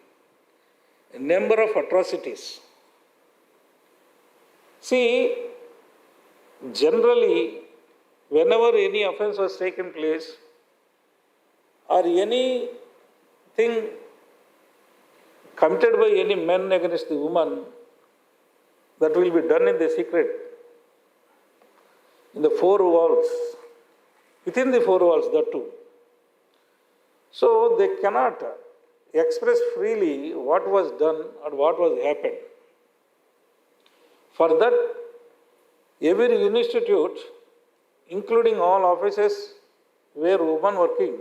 a number of atrocities. See, generally, whenever any offense was taken place or anything committed by any man against the woman, that will be done in the secret, in the four walls, within the four walls, that too. So they cannot express freely what was done or what was happened. For that, every institute, including all offices where women working,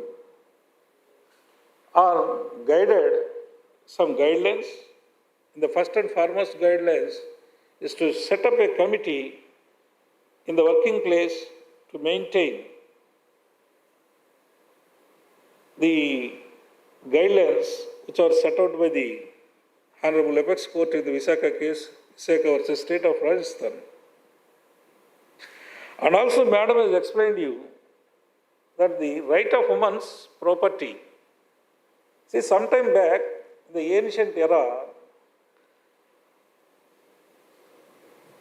are guided some guidelines. In the first and foremost guidelines is to set up a committee in the working place to maintain the guidelines which are set out by the Honorable Apex Court in the Visakha case, Visakha versus State of Rajasthan. And also, Madam has explained you that the right of woman's property. See, some time back, in the ancient era,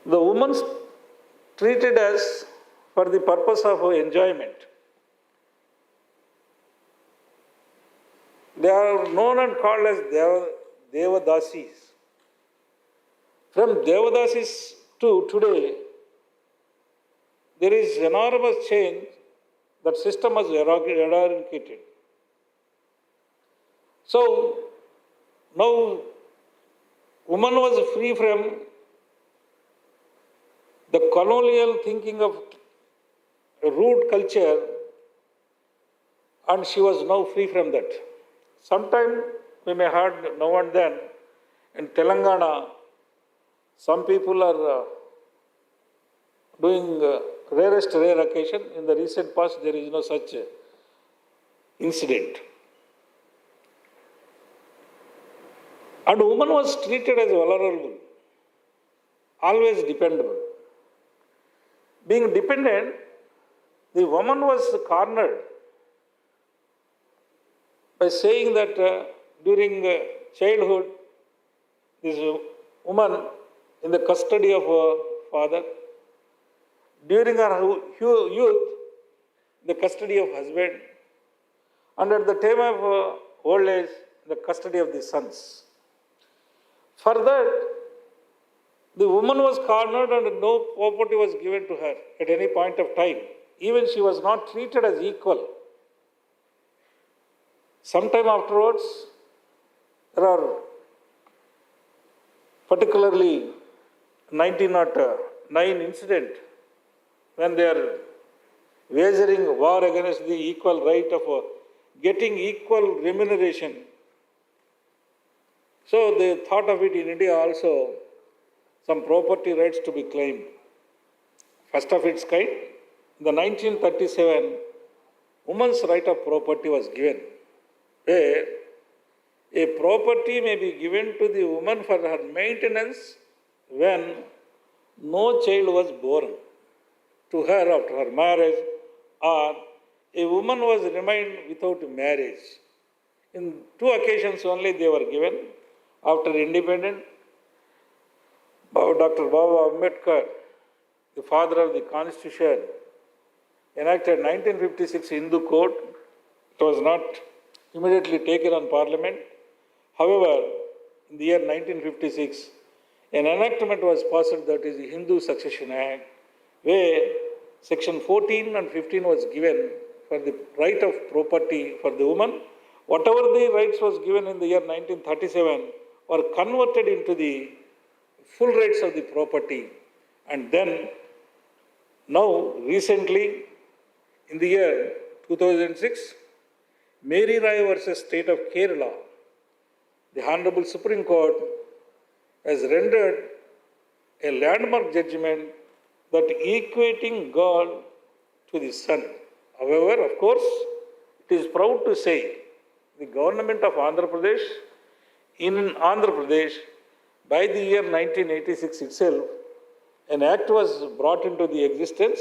the woman's treated as for the purpose of enjoyment. They are known and called as Devadasis. From Devadasis to today, there is enormous change. That system was eradicated. So, now woman was free from the colonial thinking of a rude culture, and she was now free from that. Sometime we may have heard now and then in Telangana, some people are doing rarest rare occasion. In the recent past, there is no such incident. And woman was treated as vulnerable, always dependable. Being dependent, the woman was cornered by saying that during childhood, this woman in the custody of her father, during her youth, the custody of husband, and at the time of old age, the custody of the sons. For that, the woman was cornered and no property was given to her at any point of time. Even she was not treated as equal. Sometime afterwards, there are particularly 1909 incident when they are wagering war against the equal right of getting equal remuneration So they thought of it in India also, some property rights to be claimed. First of its kind, in the 1937, women's right of property was given, where a property may be given to the woman for her maintenance when no child was born to her after her marriage, or a woman was remained without marriage. In two occasions only they were given. After independence, Dr. Baba Ambedkar, the father of the Constitution, enacted 1956 Hindu Code. It was not immediately taken on Parliament. However, in the year 1956, an enactment was passed, that is the Hindu Succession Act, where section 14 and 15 was given for the right of property for the woman. Whatever the rights was given in the year 1937 were converted into the full rights of the property. And then, now recently, in the year 2006, Mary Rai versus State of Kerala, the Honorable Supreme Court has rendered a landmark judgment that equating God to the Son. However, of course, it is proud to say the government of Andhra Pradesh, in Andhra Pradesh, by the year 1986 itself, an act was brought into the existence.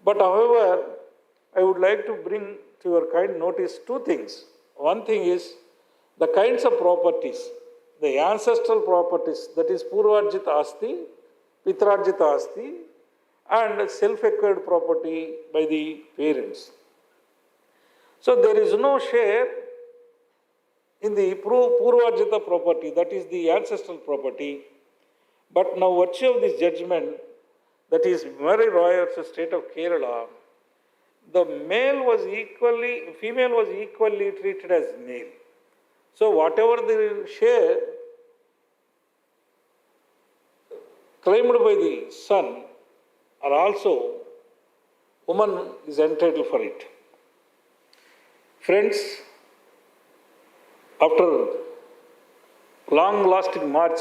But however, I would like to bring to your kind notice two things. One thing is the kinds of properties, the ancestral properties, that is Purvarjita Asti, Pitrarjita Asti, and self-acquired property by the parents. So there is no share in the Purvarjita property, that is the ancestral property. But now, virtue of this judgment, that is Mary Roy versus State of Kerala, the female was equally treated as male. So whatever the share claimed by the son, are also woman is entitled for it. Friends, after long-lasting march,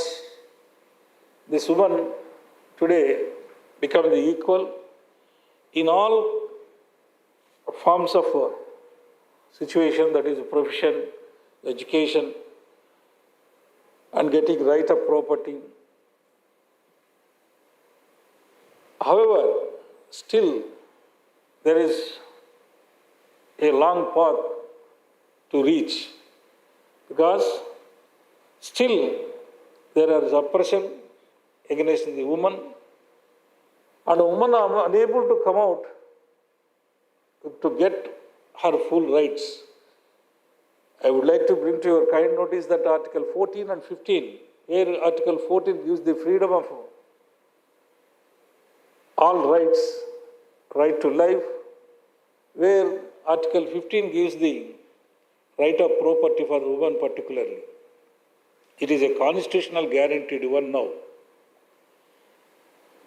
this woman today become the equal in all forms of situation, that is profession, education, and getting right of property. However, still there is a long path to reach, because still there is oppression against the woman, and women are unable to come out to get her full rights. I would like to bring to your kind notice that Article 14 and 15, where Article 14 gives the freedom of all rights, right to life, where Article 15 gives the right of property for women particularly. It is a constitutional guaranteed one now.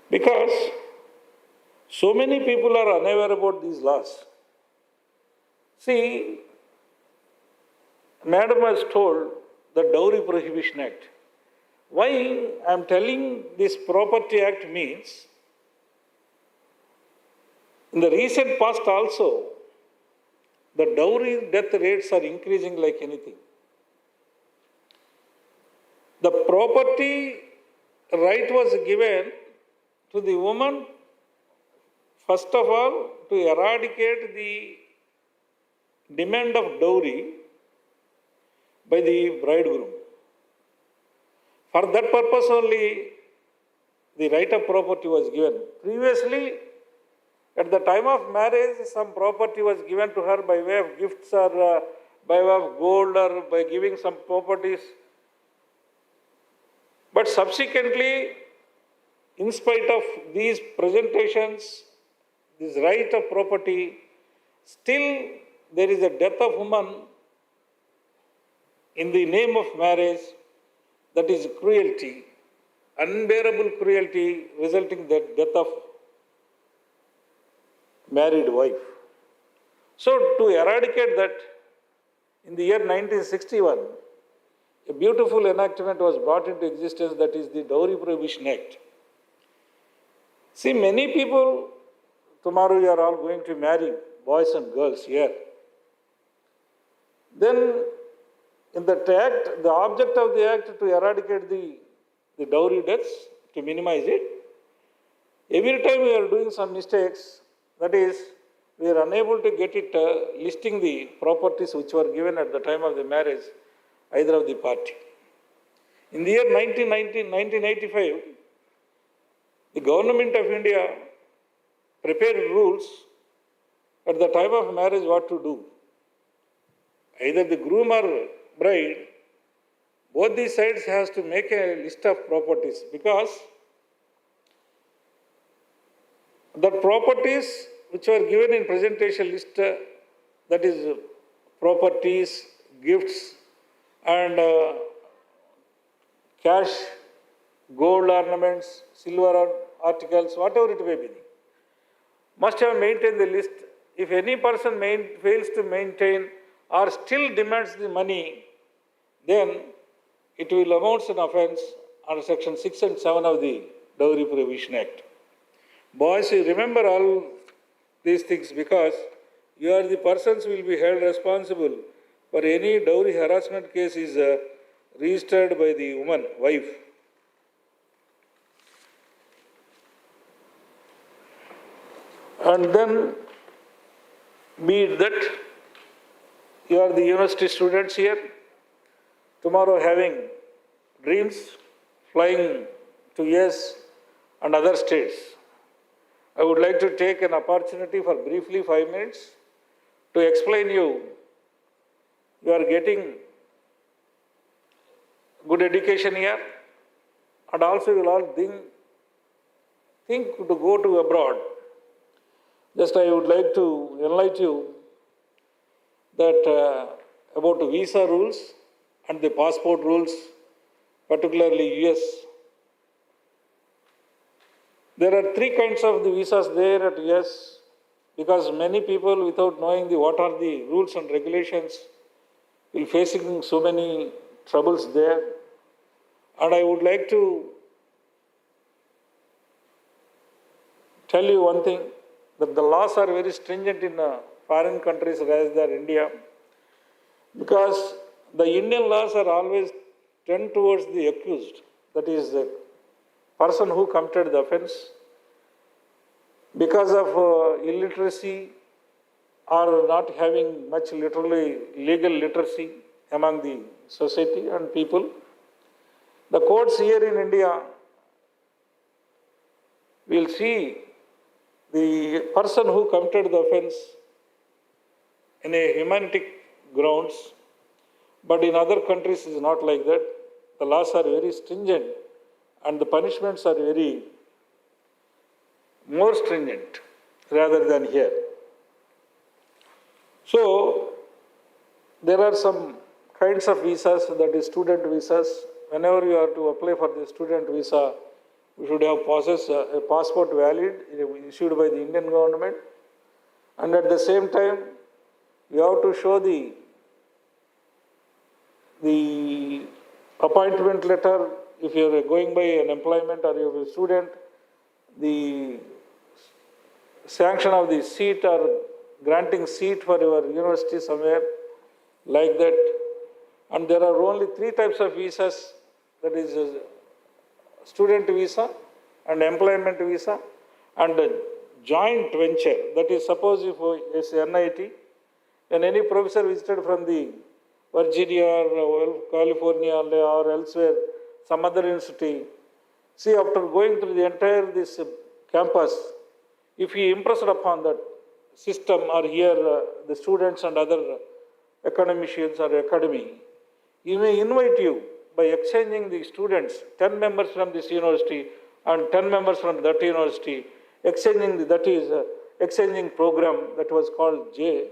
Because so many people are unaware about these laws. See, Madam has told the Dowry Prohibition Act. Why I am telling this Property Act means, in the recent past also, the dowry death rates are increasing like anything. The property right was given to the woman, first of all, to eradicate the demand of dowry by the bridegroom. For that purpose only, the right of property was given. Previously, at the time of marriage, some property was given to her by way of gifts or by way of gold or by giving some properties. But subsequently, in spite of these presentations, this right of property, still there is a death of woman in the name of marriage. That is cruelty, unbearable cruelty resulting in the death of married wife. So to eradicate that, in the year 1961, a beautiful enactment was brought into existence, that is the Dowry Prohibition Act. See, many people, tomorrow you are all going to marry boys and girls here. Then in that act, the object of the act to eradicate the dowry debts, to minimize it, every time we are doing some mistakes, that is, we are unable to get it listing the properties which were given at the time of the marriage, either of the party. In the year 1985, the government of India prepared rules at the time of marriage what to do. Either the groom or bride, both these sides has to make a list of properties, because the properties which were given in presentation list, that is properties, gifts and cash, gold ornaments, silver articles, whatever it may be, must have maintained the list. If any person fails to maintain or still demands the money, then it will amount to an offence under section 6 and 7 of the Dowry Prohibition Act. Boys, you remember all these things, because you are the persons who will be held responsible for any dowry harassment case is registered by the woman, wife. And then, be it that you are the university students here, tomorrow having dreams, flying to US and other states, I would like to take an opportunity for briefly 5 minutes to explain you are getting good education here, and also you will all think to go to abroad. Just I would like to enlighten you that about visa rules and the passport rules, particularly US. There are 3 kinds of the visas there at US, because many people, without knowing what are the rules and regulations, will facing so many troubles there. And I would like to tell you one thing, that the laws are very stringent in foreign countries rather than India, because the Indian laws are always tend towards the accused, that is the person who committed the offence, because of illiteracy or not having much legal literacy among the society and people. The courts here in India will see the person who committed the offence in a humanitic grounds, but in other countries it is not like that. The laws are very stringent and the punishments are very more stringent rather than here. So there are some kinds of visas, that is student visas. Whenever you are to apply for the student visa, you should have possessed a passport valid, issued by the Indian government, and at the same time you have to show the appointment letter if you are going by an employment or you are a student, the sanction of the seat or granting seat for your university somewhere like that. And there are only 3 types of visas, that is student visa and employment visa and a joint venture. That is, suppose if it's NIT, and any professor visited from the Virginia or California or elsewhere, some other institute, see, after going through the entire this campus, if he impressed upon that system or here the students and other academicians or academy, he may invite you by exchanging the students, 10 members from this university and 10 members from that university, exchanging exchanging program that was called J.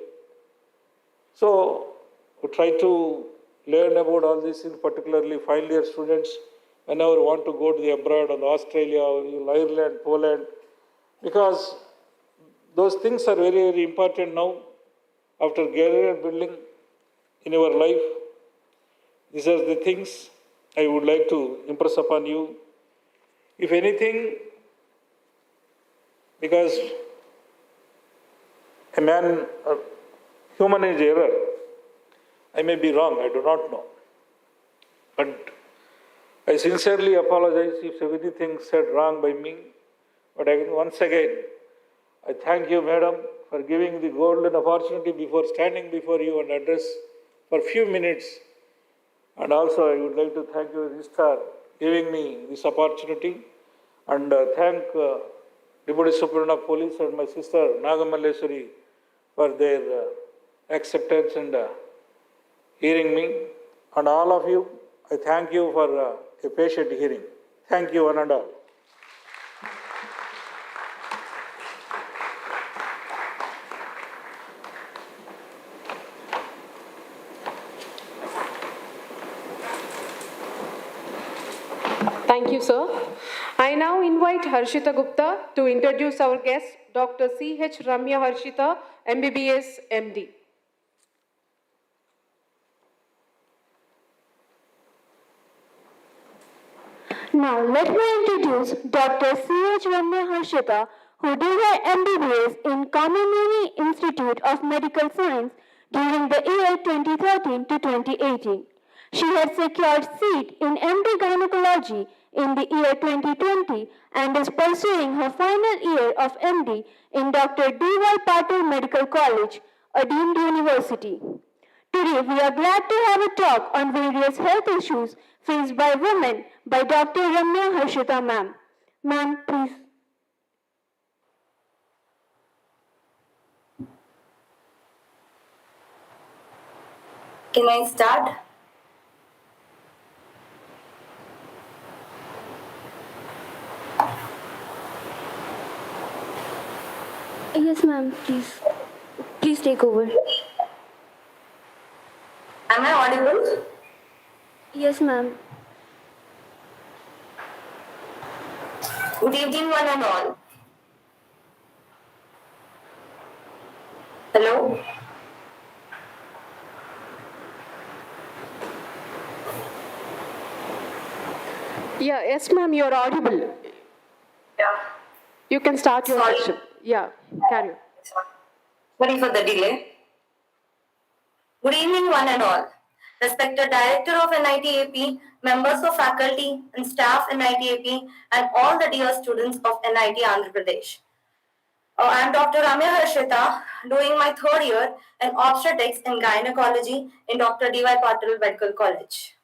So we try to learn about all these things, particularly final year students, whenever want to go to the abroad and Australia, Ireland, Poland, because those things are very, very important now after career building in your life. These are the things I would like to impress upon you. If anything, because a man, a human is error. I may be wrong, I do not know. But I sincerely apologize if anything said wrong by me. But once again, I thank you, madam, for giving the golden opportunity before standing before you and address for a few minutes. And also, I would like to thank you, Registrar, giving me this opportunity. And thank Deputy Superintendent of Police and my sister Nagamalleshwari for their acceptance and hearing me. And all of you, I thank you for a patient hearing. Thank you, one and all. Thank you, sir. I now invite Harshita Gupta to introduce our guest, Dr. C.H. Ramya Harshita, MBBS, MD. Now let me introduce Dr. C.H. Ramya Harshita, who did her MBBS in Kamineni Institute of Medical Science during the year 2013 to 2018. She had secured seat in MD Gynecology in the year 2020 and is pursuing her final year of MD in Dr. D.Y. Patil Medical College, a deemed university. Today, we are glad to have a talk on various health issues faced by women by Dr. Ramya Harshita ma'am. Ma'am, please. Can I start? Yes, ma'am, please. Please take over. Am I audible? Yes, ma'am. Good evening, one and all. Hello? Yeah, yes, ma'am, you're audible. Yeah. You can start your Sorry. question. Yeah, carry on. Sorry for the delay. Good evening, one and all. Respected Director of NIT AP, members of faculty and staff NIT AP, and all the dear students of NIT Andhra Pradesh. I am Dr. Ramya Harshita, doing my third year in obstetrics and gynecology in Dr. D.Y. Patil Medical College.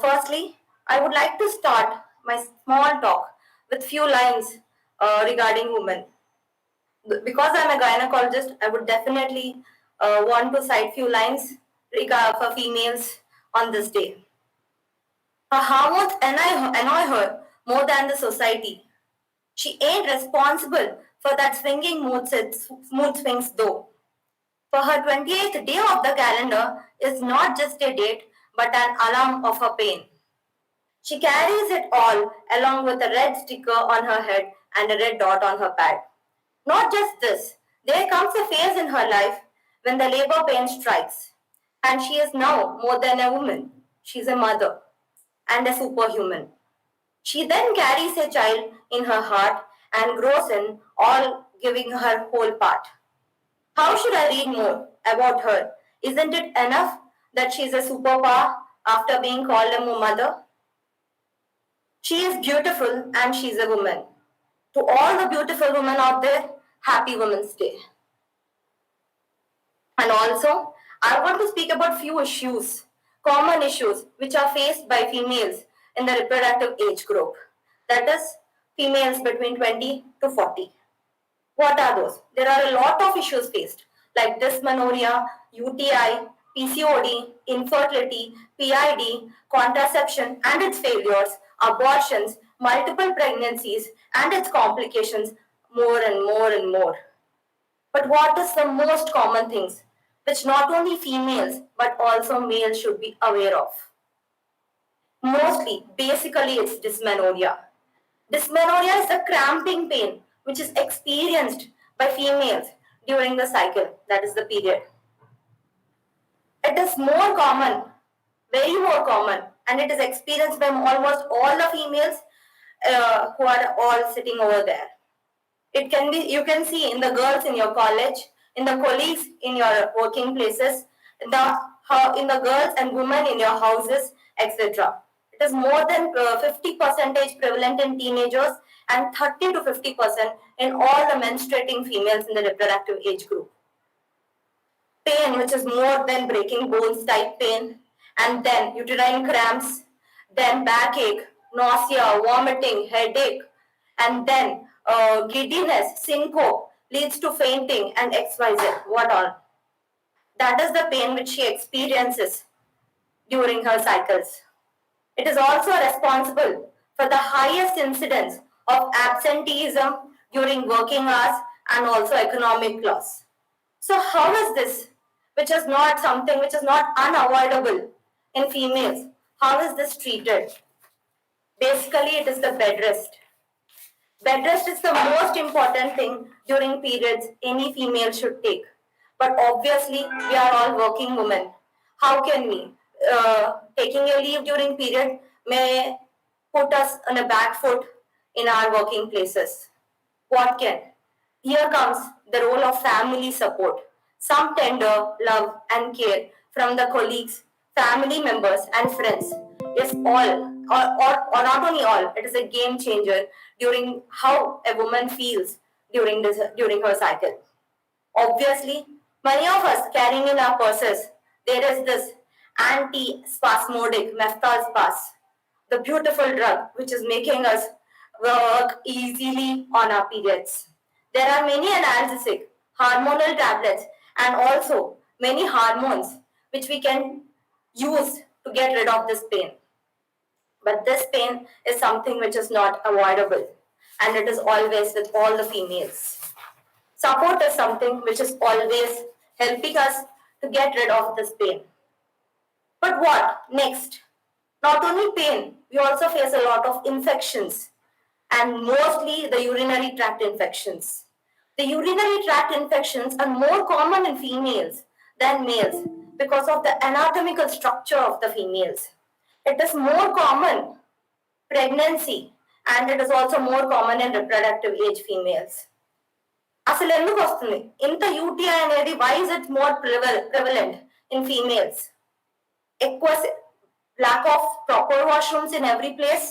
Firstly, I would like to start my small talk with few lines regarding women. Because I'm a gynecologist, I would definitely want to cite few lines for females on this day. Her hormones annoy her more than the society. She ain't responsible for that swinging mood swings though. For her 28th day of the calendar is not just a date but an alarm of her pain. She carries it all along with a red sticker on her head and a red dot on her pad. Not just this, there comes a phase in her life when the labor pain strikes. And she is now more than a woman. She's a mother and a superhuman. She then carries a child in her heart and grows in, all giving her whole part. How should I read more about her? Isn't it enough that she's a superpower after being called a mother? She is beautiful and she's a woman. To all the beautiful women out there, happy Women's Day. And also, I want to speak about few issues, common issues which are faced by females in the reproductive age group. That is, females between 20 to 40. What are those? There are a lot of issues faced like dysmenorrhea, UTI, PCOD, infertility, PID, contraception and its failures, abortions, multiple pregnancies and its complications, more and more and more. But what is the most common things which not only females but also males should be aware of? Mostly, basically it's dysmenorrhea. Dysmenorrhea is the cramping pain which is experienced by females during the cycle, that is the period. It is more common very more common, and it is experienced by almost all the females who are all sitting over there. It can be, you can see in the girls in your college, in the colleagues in your working places, in the girls and women in your houses, etc. It is more than 50% prevalent in teenagers and 30 to 50% in all the menstruating females in the reproductive age group. Pain, which is more than breaking bones type pain, and then uterine cramps, then backache, nausea, vomiting, headache, and then giddiness, syncope, leads to fainting, and XYZ, what all. That is the pain which she experiences during her cycles. It is also responsible for the highest incidence of absenteeism during working hours and also economic loss. So how is this, which is not something which is not unavoidable in females, how is this treated? Basically, it is the bed rest. Bed rest is the most important thing during periods any female should take. But obviously, we are all working women. How can we? Taking a leave during period may put us on a back foot in our working places. What can? Here comes the role of family support. Some tender love and care from the colleagues, family members, and friends is all, or not only all, it is a game changer during how a woman feels during her cycle. Obviously, many of us carrying in our purses, there is this anti-spasmodic meftal-spas, the beautiful drug which is making us work easily on our periods. There are many analgesic, hormonal tablets, and also many hormones which we can use to get rid of this pain. But this pain is something which is not avoidable, and it is always with all the females. Support is something which is always helping us to get rid of this pain. But what next? Not only pain, we also face a lot of infections, and mostly the urinary tract infections. The urinary tract infections are more common in females than males because of the anatomical structure of the females. It is more common pregnancy, and it is also more common in reproductive age females. అసలు ఎందుకు వస్తుంది ఇంత UTI అనేది? Why is it more prevalent in females? ఎక్కువ lack of proper washrooms in every place,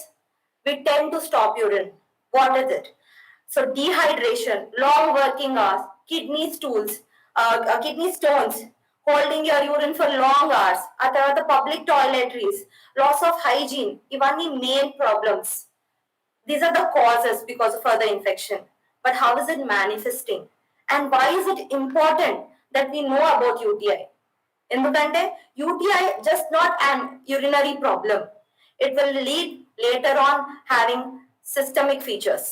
we tend to stop urine. What is it? So dehydration, long working hours, kidney stones, holding your urine for long hours, at the public toiletries, loss of hygiene, ivanni main problems. These are the causes because of further infection. But how is it manifesting? And why is it important that we know about UTI? ఎందుకంటే UTI just not an urinary problem. It will lead later on having systemic features.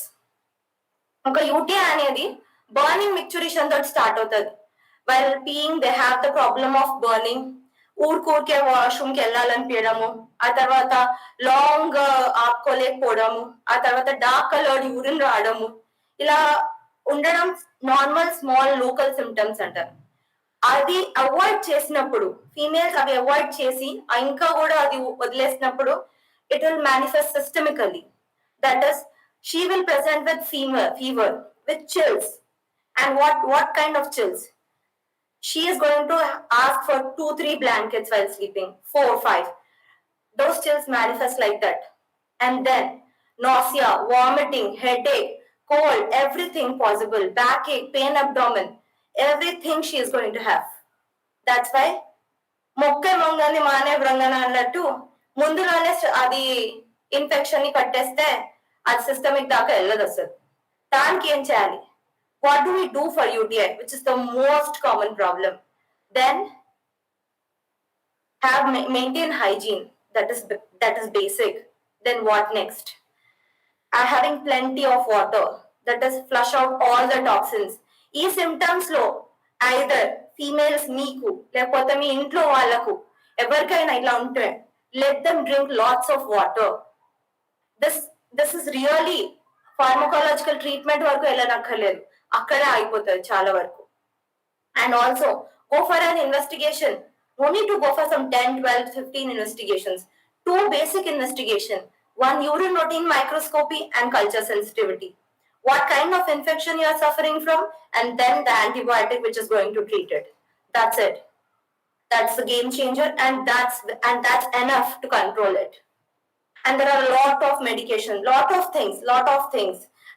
ఒక UTI అనేది burning micturition తోటి start అవుతుంది. While peeing, they have the problem of burning. ఊరికే వాష్రూమ్కి వెళ్ళాలనిపించడము, ఆ తర్వాత long ఆపుకోలేకపోవడము, ఆ తర్వాత డార్క్ కలర్డ్ యూరిన్ రావడము, ఇలా ఉండడం నార్మల్ స్మాల్ లోకల్ సిమ్టమ్స్ అంటారు. అది అవాయిడ్ చేసినప్పుడు, ఫీమేల్స్ అవి అవాయిడ్ చేసి ఇంకా కూడా అది వదిలేసినప్పుడు, it will manifest systemically. That is, she will present with fever, with chills. And what kind of chills? She is going to ask for 2-3 blankets while sleeping, 4 or 5. Those chills manifest like that. And then nausea, vomiting, headache, cold, everything possible, backache, pain abdomen, everything she is going to have. That's why మొక్కే మొంగని మానే వ్రంగన అన్నట్టు ముందులోనే అది infection ని కట్టేస్తే అది systemic దాకా వెళ్ళదు అసలు. దానికి ఏం చేయాలి? What do we do for UTI, which is the most common problem? Then maintain hygiene. That is basic. Then what next? Having plenty of water. That is, flush out all the toxins. ఈ symptoms లో either females మీకు లేకపోతే మీ ఇంట్లో వాళ్ళకు ఎవరికైనా ఇలా ఉంటే, let them drink lots of water. This is really pharmacological treatment వరకు వెళ్ళనక్కర్లేదు, అక్కడే అయిపోతుంది చాలా వరకు. And also go for an investigation. No need to go for some 10, 12, 15 investigations. 2 basic investigation. 1 urine routine microscopy and culture sensitivity. What kind of infection you are suffering from, and then the antibiotic which is going to treat it. That's it. That's the game changer, and that's enough to control it. And there are a lot of medication, lot of things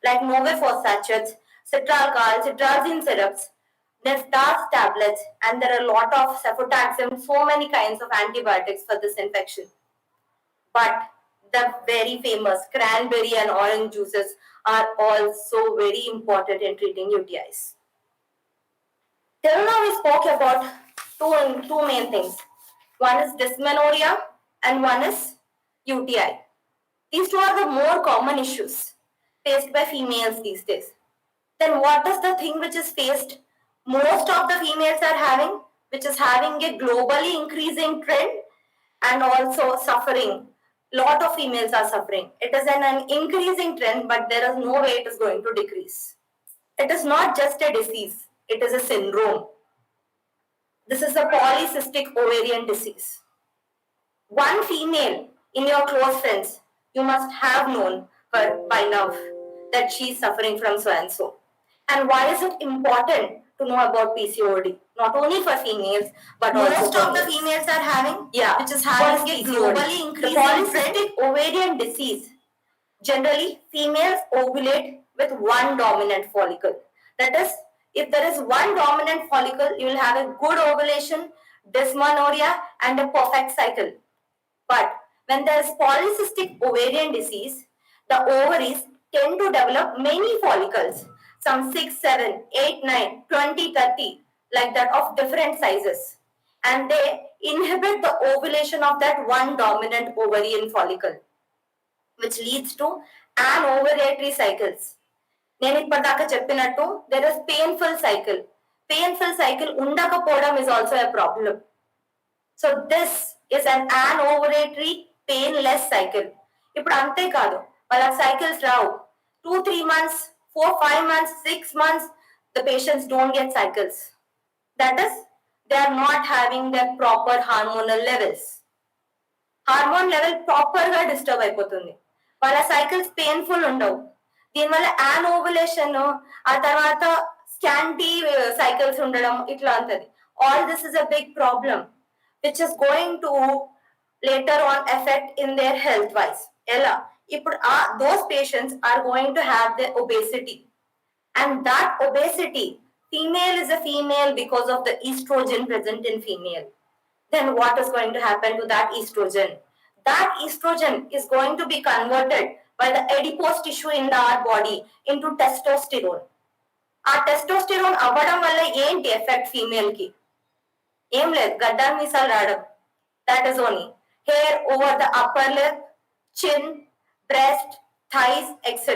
like Novafos sachets, citralcal, citrazine syrups, Neftas tablets, and there are a lot of cefotaxime, so many kinds of antibiotics for this infection. But the very famous cranberry and orange juices are also very important in treating UTIs. Till now we spoke about two main things. One is dysmenorrhea and one is UTI. These two are the more common issues faced by females these days. Then what is the thing which is faced most of the females are having, which is having a globally increasing trend and also suffering? Lot of females are suffering. It is an increasing trend, but there is no way it is going to decrease. It is not just a disease, it is a syndrome. This is a polycystic ovarian disease. One female in your close friends, you must have known her by now that she is suffering from so and so. And why is it important to know about PCOD? Not only for females, but also most of the females are having, which is having a globally increasing polycystic ovarian disease. Generally, females ovulate with one dominant follicle. That is, if there is one dominant follicle, you will have a good ovulation, dysmenorrhea, and a perfect cycle. But when there is polycystic ovarian disease, the ovaries tend to develop many follicles, some 6, 7, 8, 9, 20, 30, like that, of different sizes. And they inhibit the ovulation of that one dominant ovarian follicle, which leads to anovulatory cycles. నేను ఇప్పటిదాకా చెప్పినట్టు there is painful cycle. Painful cycle ఉండకపోవడం is also a problem. So this is an anovulatory painless cycle. ఇప్పుడు అంతే కాదు, వాళ్ళ cycles Rao. 2-3 months, 4-5 months, 6 months, the patients don't get cycles. That is, they are not having their proper hormonal levels. Hormone level proper గా disturb అయిపోతుంది. వాళ్ళ cycles painful ఉండవు. దీనివల్ల యానోవులేషన్, ఆ తర్వాత స్కాంటీ సైకిల్స్ ఉండడం, ఇట్లా ఉంటది. All this is a big problem which is going to later on effect in their health wise. ఎలా? ఇప్పుడు those patients are going to have the obesity, and that obesity, female is a female because of the estrogen present in female. Then what is going to happen to that estrogen? That estrogen is going to be converted by the adipose tissue in our body into testosterone. Our testosterone avadam valla enti effect female ki? Em led gadda misal radam. That is only hair over the upper lip, chin, breast, thighs, etc.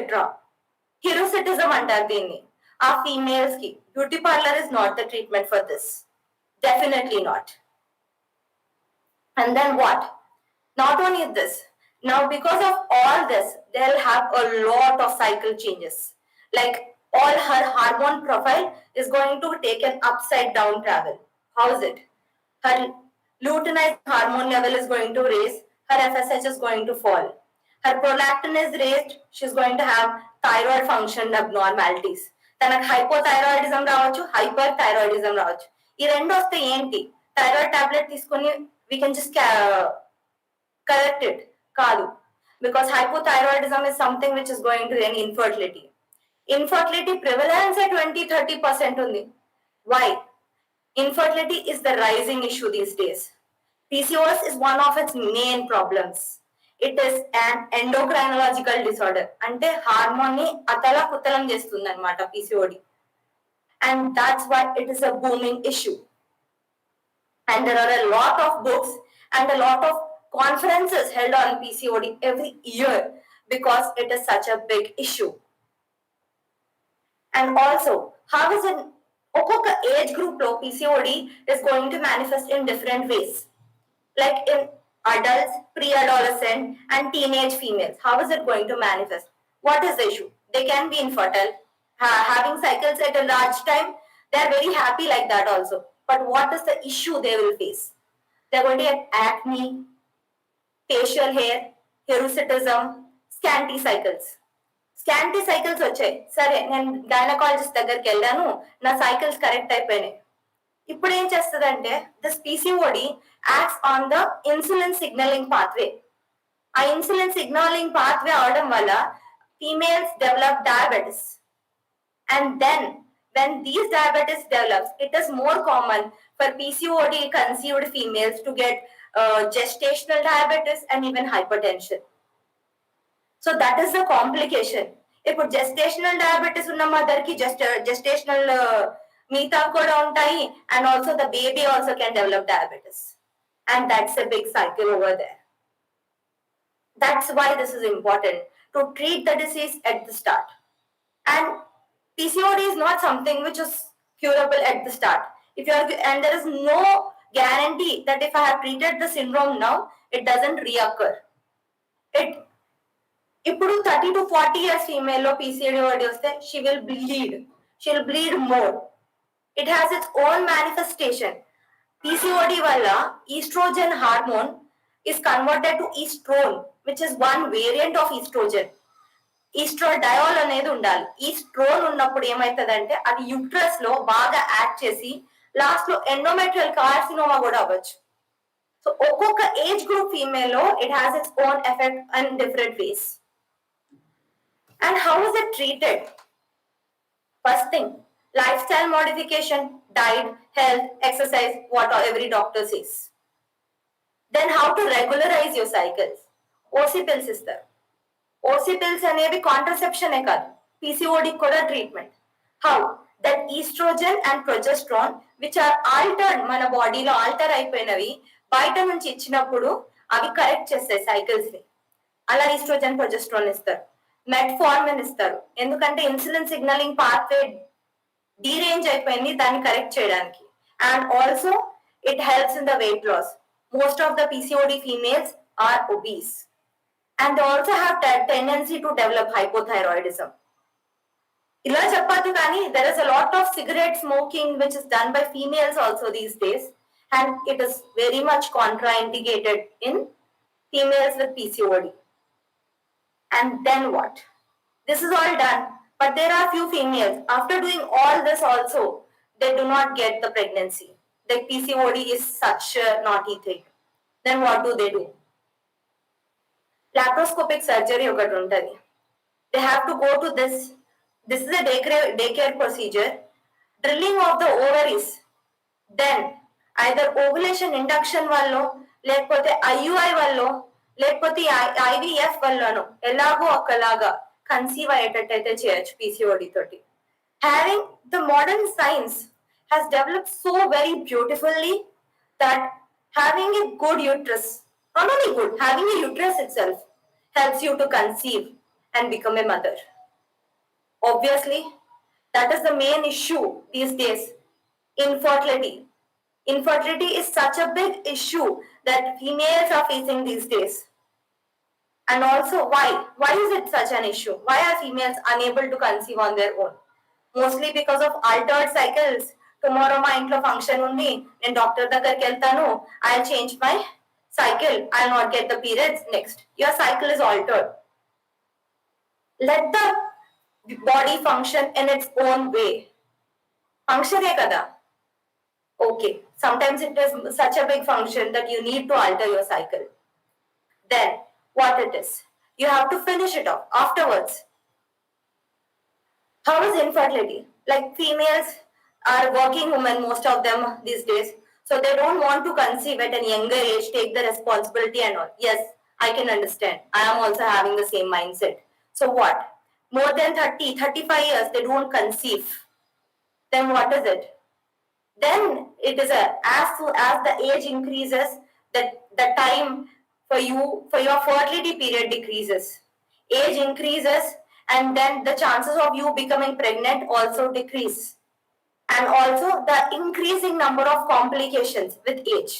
Hirsutism antar deenni. Our females ki beauty parlor is not the treatment for this. Definitely not. And then what? Not only this, now because of all this, they'll have a lot of cycle changes. Like all her hormone profile is going to take an upside down travel. How is it? Her luteinizing hormone level is going to raise, her FSH is going to fall. Her prolactin is raised, she's going to have thyroid function abnormalities. తనకు hypothyroidism రావచ్చు, hyper thyroidism రావచ్చు. ఈ రెండు వస్తే ఏంటి? Thyroid tablet తీసుకుని we can just correct it. Kaadu. Because hypothyroidism is something which is going to end infertility. Infertility prevalence at 20-30% only. Why? Infertility is the rising issue these days. PCOS is one of its main problems. It is an endocrinological disorder. Ante hormone ni atala kuttalam chestundi anamata PCOD. And that's why it is a booming issue. And there are a lot of books and a lot of conferences held on PCOD every year because it is such a big issue. And also, how is it? Okoka age group lo PCOD is going to manifest in different ways. Like in adults, pre-adolescent, and teenage females. How is it going to manifest? What is the issue? They can be infertile, having cycles at a large time. They are very happy like that also. But what is the issue they will face? They're going to get acne, facial hair, hirsutism, scanty cycles. Scanty cycles వచ్చాయి. సరే, నేను gynaecologist దగ్గరికి వెళ్ళాను, నా cycles correct అయిపోయినాయి. ఇప్పుడు ఏం చేస్తుందంటే this PCOD acts on the insulin signalling pathway. ఆ ఇన్సులిన్ సిగ్నలింగ్ పాత్వే అవడం వల్ల females develop diabetes. And then when these diabetes develops, it is more common for PCOD conceived females to get gestational diabetes and even hypertension. So that is the complication. ఇప్పుడు gestational diabetes ఉన్న mother కి gestational మిగతా కూడా ఉంటాయి, and also the baby also can develop diabetes, and that's a big cycle over there. That's why this is important to treat the disease at the start. And PCOD is not something which is curable at the start. And there is no guarantee that if I have treated the syndrome now, it doesn't reoccur. ఇప్పుడు 30 to 40 years female లో PCOD వస్తే she will bleed more. It has its own manifestation. PCOD వల్ల estrogen hormone is converted to estrone, which is one variant of estrogen. ఈస్ట్రోడయోల్ అనేది ఉండాలి. Oestrone ఉన్నప్పుడు ఏమైతుందంటే అది uterus లో బాగా యాక్ట్ చేసి లాస్ట్ లో ఎండోమెట్రియల్ కార్సినోమా కూడా అవ్వచ్చు. సో ఒక్కొక్క ఏజ్ గ్రూప్ ఫీమేల్ లో it has its own effect and different ways. And how is it treated? First thing, life style modification, diet, health, exercise, what every doctor says. Then how to regularize your cycles? OC pills ఇస్తారు. OC pills అనేవి కాంట్రసెప్షనే కాదు, PCOD కూడా treatment. How? That estrogen and progesterone which are altered, మన బాడీలో alter అయిపోయినవి బయట నుంచి ఇచ్చినప్పుడు అవి కరెక్ట్ చేస్తాయి సైకిల్స్ ని. అలా ఈస్ట్రోజన్, ప్రొజెస్ట్రాన్ ఇస్తారు. మెట్ఫార్మిన్ ఇస్తారు, ఎందుకంటే ఇన్సులిన్ సిగ్నలింగ్ పాత్వే డీరేంజ్ అయిపోయింది, దాన్ని కరెక్ట్ చేయడానికి. And also it helps in the weight loss. Most of the PCOD females are obese. And they also have tendency to develop hypothyroidism. ఇలా చెప్పదు కానీ there is a lot of cigarette smoking which is done by females also these days, and it is very much contraindicated in females with PCOD. And then what? This is all done, but there are few females after doing all this also they do not get the pregnancy. The PCOD is such a naughty thing. Then what do? Laparoscopic surgery ఒకటి ఉంటుంది. They have to go to this is a day care procedure. Drilling of the ovaries, then either ovulation induction వల్ల, లేకపోతే IUI వల్ల, లేకపోతే IVF వల్లనో ఎలాగో ఒకలాగా conceive అయ్యేటట్టయితే చేయొచ్చు పీసీఓడి తోటి. Having the modern science has developed so very beautifully that having a good uterus, not only good, having a uterus itself helps you to conceive and become a mother. Obviously, that is the main issue these days. Infertility. Infertility is such a big issue that females are facing these days. And also, why? Why is it such an issue? Why are females unable to conceive on their own? Mostly because of altered cycles. Tomorrow మా ఇంట్లో function ఉంది, నేను doctor దగ్గరికి వెళ్తాను, I change my cycle, I'll not get the periods next. Your cycle is altered. Let the body function in its own way. Function hai kada? Okay. Sometimes it is such a big function that you need to alter your cycle. Then, what it is? You have to finish it off afterwards. How is infertility? Like females are working women, most of them these days. So they don't want to conceive at a younger age, take the responsibility and all. Yes, I can understand. I am also having the same mindset. So what? More than 30, 35 years, they don't conceive. Then what is it? Then it is as the age increases, the time for your fertility period decreases. Age increases, and then the chances of you becoming pregnant also decrease. And also the increasing number of complications with age.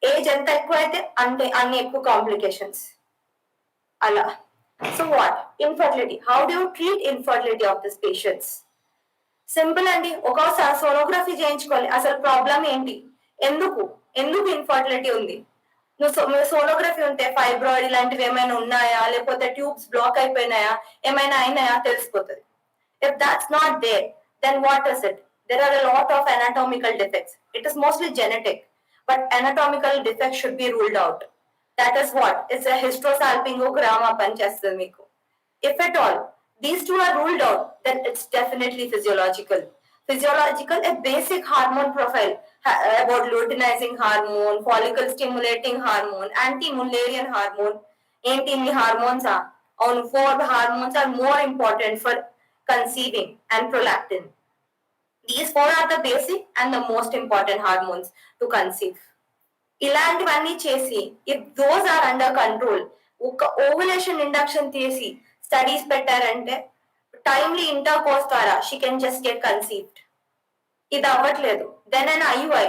Age enta ekku aithe anni ekku complications. Ala. So what? Infertility. How do you treat infertility of these patients? Simple andi. Okasari sonography చేయించుకోవాలి. అసలు problem ఏంటి? ఎందుకు? ఎందుకు infertility ఉంది? నువ్వు sonography ఉంటే fibroid ఇలాంటివి ఏమైనా ఉన్నాయా, లేకపోతే ట్యూబ్స్ బ్లాక్ అయిపోయినాయా, ఏమైనా అయినాయా తెలిసిపోతుంది. If that's not there, then what is it? There are a lot of anatomical defects. It is mostly genetic, but anatomical defects should be ruled out. That is what? It's a hysterosalpingogram panchastha meeku. If at all these two are ruled out, then it's definitely physiological. Physiological, a basic hormone profile about luteinizing hormone, follicle stimulating hormone, anti-mullerian hormone. Ain't in the hormones are on 4 hormones are more important for conceiving and prolactin. These 4 are the basic and the most important hormones to conceive. ఇలాంటివన్నీ చేసి if those are under control, ఒక ovulation induction చేసి studies పెట్టారంటే timely intercourse ద్వారా she can just get conceived. ఇది అవ్వట్లేదు, then an IUI,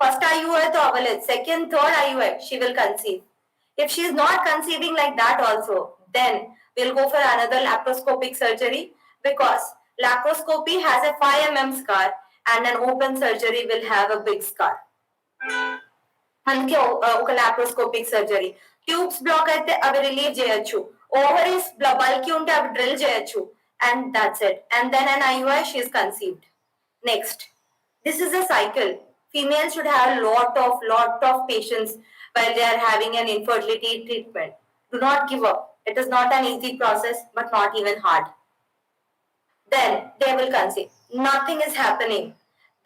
first ఐయుఐతో అవ్వలేదు, second third IUI she will conceive. If she is not conceiving like that also, then we'll go for another laparoscopic surgery, because laparoscopy has a 5 mm scar and an open surgery will have a big scar. అందుకే ఒక laparoscopic surgery. Tubes block అయితే అవి relieve చేయొచ్చు, ovaries బల్కి ఉంటే అవి drill చేయొచ్చు, and that's it. And then an IUI she is conceived. Next, this is a cycle. Females should have lot of patience while they are having an infertility treatment. Do not give up. It is not an easy process, but not even hard. Then they will conceive. Nothing is happening.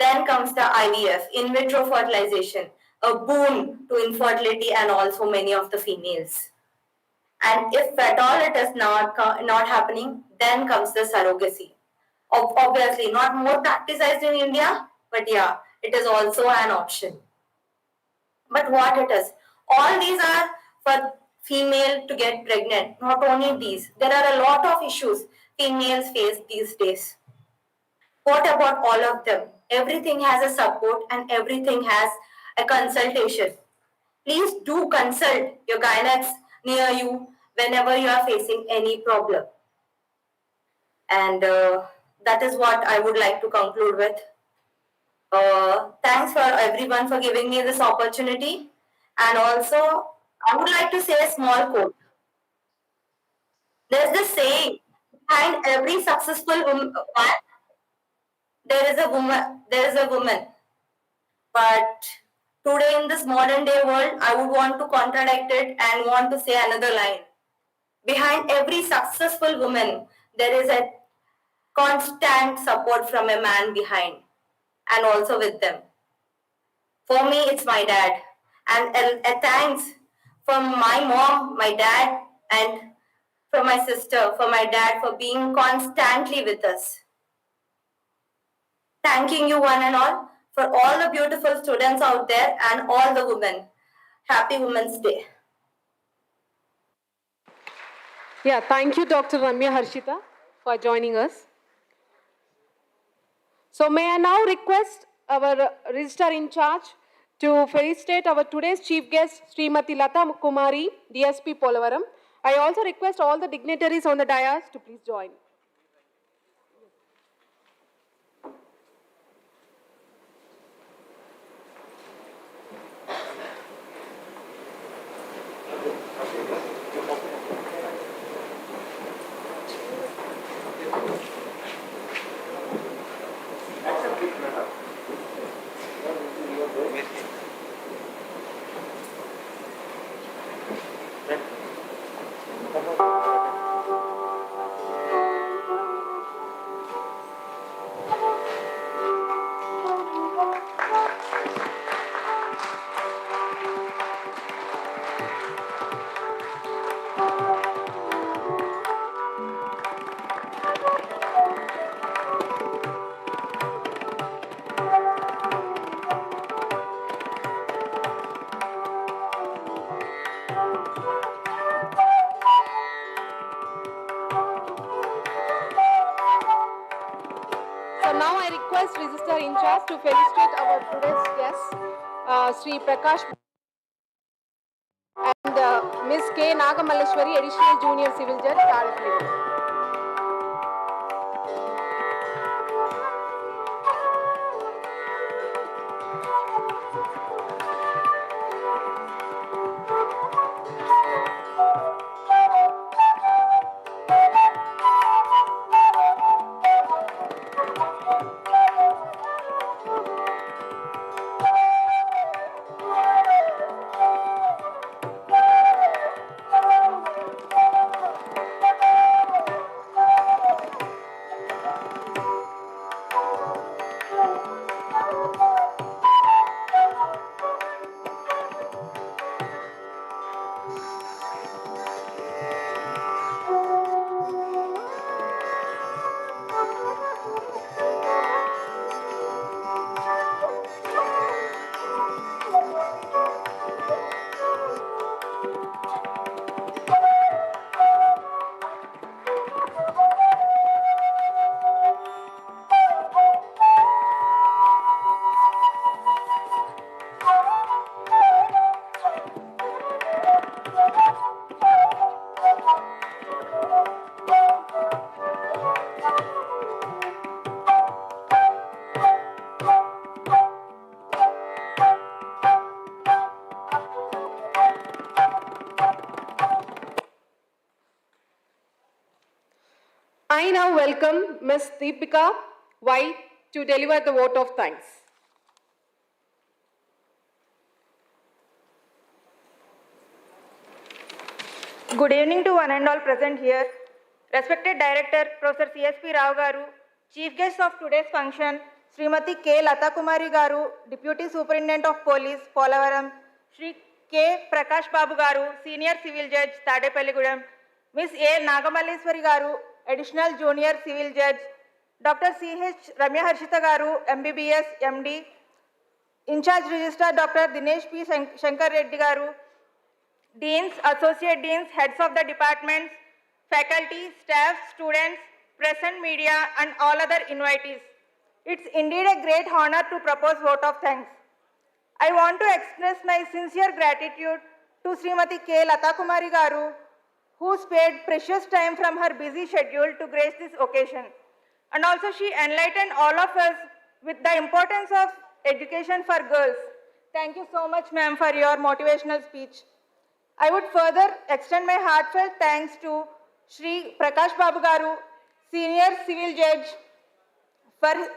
Then comes the IVF, in vitro fertilization, a boon to infertility and also many of the females. And if at all it is not happening, then comes the surrogacy. Obviously not more practiced in India, but yeah, it is also an option. But what it is, all these are for female to get pregnant. Not only these, there are a lot of issues females face these days. What about all of them? Everything has a support and everything has a consultation. Please do consult your gynecologists near you whenever you are facing any problem. And that is what I would like to conclude with. Thanks for everyone for giving me this opportunity. And also, I would like to say a small quote. There's this saying, behind every successful man, there is a woman. But today in this modern day world, I would want to contradict it and want to say another line. Behind every successful woman, there is a constant support from a man behind and also with them. For me, it's my dad. And a thanks from my mom, my dad, and from my sister, for my dad, for being constantly with us. Thanking you one and all for all the beautiful students out there and all the women. Happy Women's Day. Yeah, thank you, Dr. Ramya Harshita, for joining us. So may I now request our registrar in charge to felicitate our today's chief guest, Srimati Lata Kumari, DSP Polavaram. I also request all the dignitaries on the dais to please join. So now I request Registrar in charge to felicitate our today's guests, Sri Prakash and Ms. K. Nagamalleshwari, Additional Junior Civil Judge, Tadipalli. I now welcome Ms. Deepika Y to deliver the vote of thanks. Good evening to one and all present here. Respected Director, Professor C.S.P. Rao Garu, Chief Guest of today's function, Srimati K. Lata Kumari Garu, Deputy Superintendent of Police, Polavaram, Shri K. Prakash Babu Garu, Senior Civil Judge, Tadepalligudem, Ms. A. Nagamalleswari Garu, Additional Junior Civil Judge, Dr. C.H. Ramya Harshita Garu, MBBS, MD, In charge Registrar Dr. Dinesh P. Shankar Reddy Garu, Deans, Associate Deans, Heads of the Departments, Faculty, Staff, Students, Press and Media, and all other invitees. It's indeed a great honor to propose vote of thanks. I want to express my sincere gratitude to Srimati K. Lata Kumari Garu, who spared precious time from her busy schedule to grace this occasion. And also she enlightened all of us with the importance of education for girls. Thank you so much, ma'am, for your motivational speech. I would further extend my heartfelt thanks to Shri Prakash Babu Garu, Senior Civil Judge,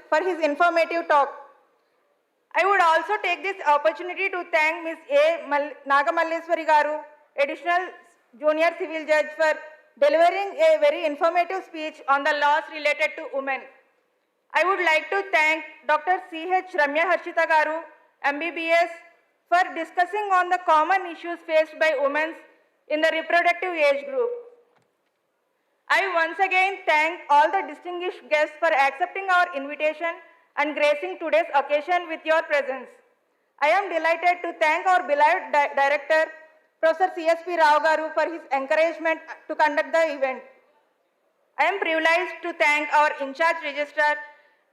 for his informative talk. I would also take this opportunity to thank Ms. A. Nagamalleswari Garu, Additional Junior Civil Judge, for delivering a very informative speech on the laws related to women. I would like to thank Dr. C.H. Ramya Harshita Garu, MBBS, for discussing on the common issues faced by women in the reproductive age group. I once again thank all the distinguished guests for accepting our invitation and gracing today's occasion with your presence. I am delighted to thank our beloved Director, Professor C.S.P. Rao Garu, for his encouragement to conduct the event. I am privileged to thank our in-charge registrar,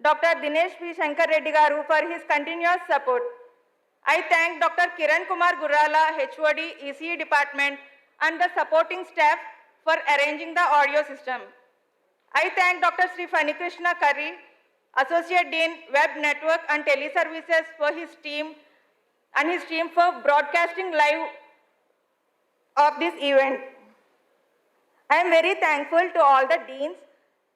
Dr. Dinesh P. Shankar Reddy Garu, for his continuous support. I thank Dr. Kiran Kumar Gurrala, HOD, ECE Department, and the supporting staff for arranging the audio system. I thank Dr. Sri Fani Krishna Curry, Associate Dean, Web Network and Teleservices, for his team for broadcasting live of this event. I am very thankful to all the deans,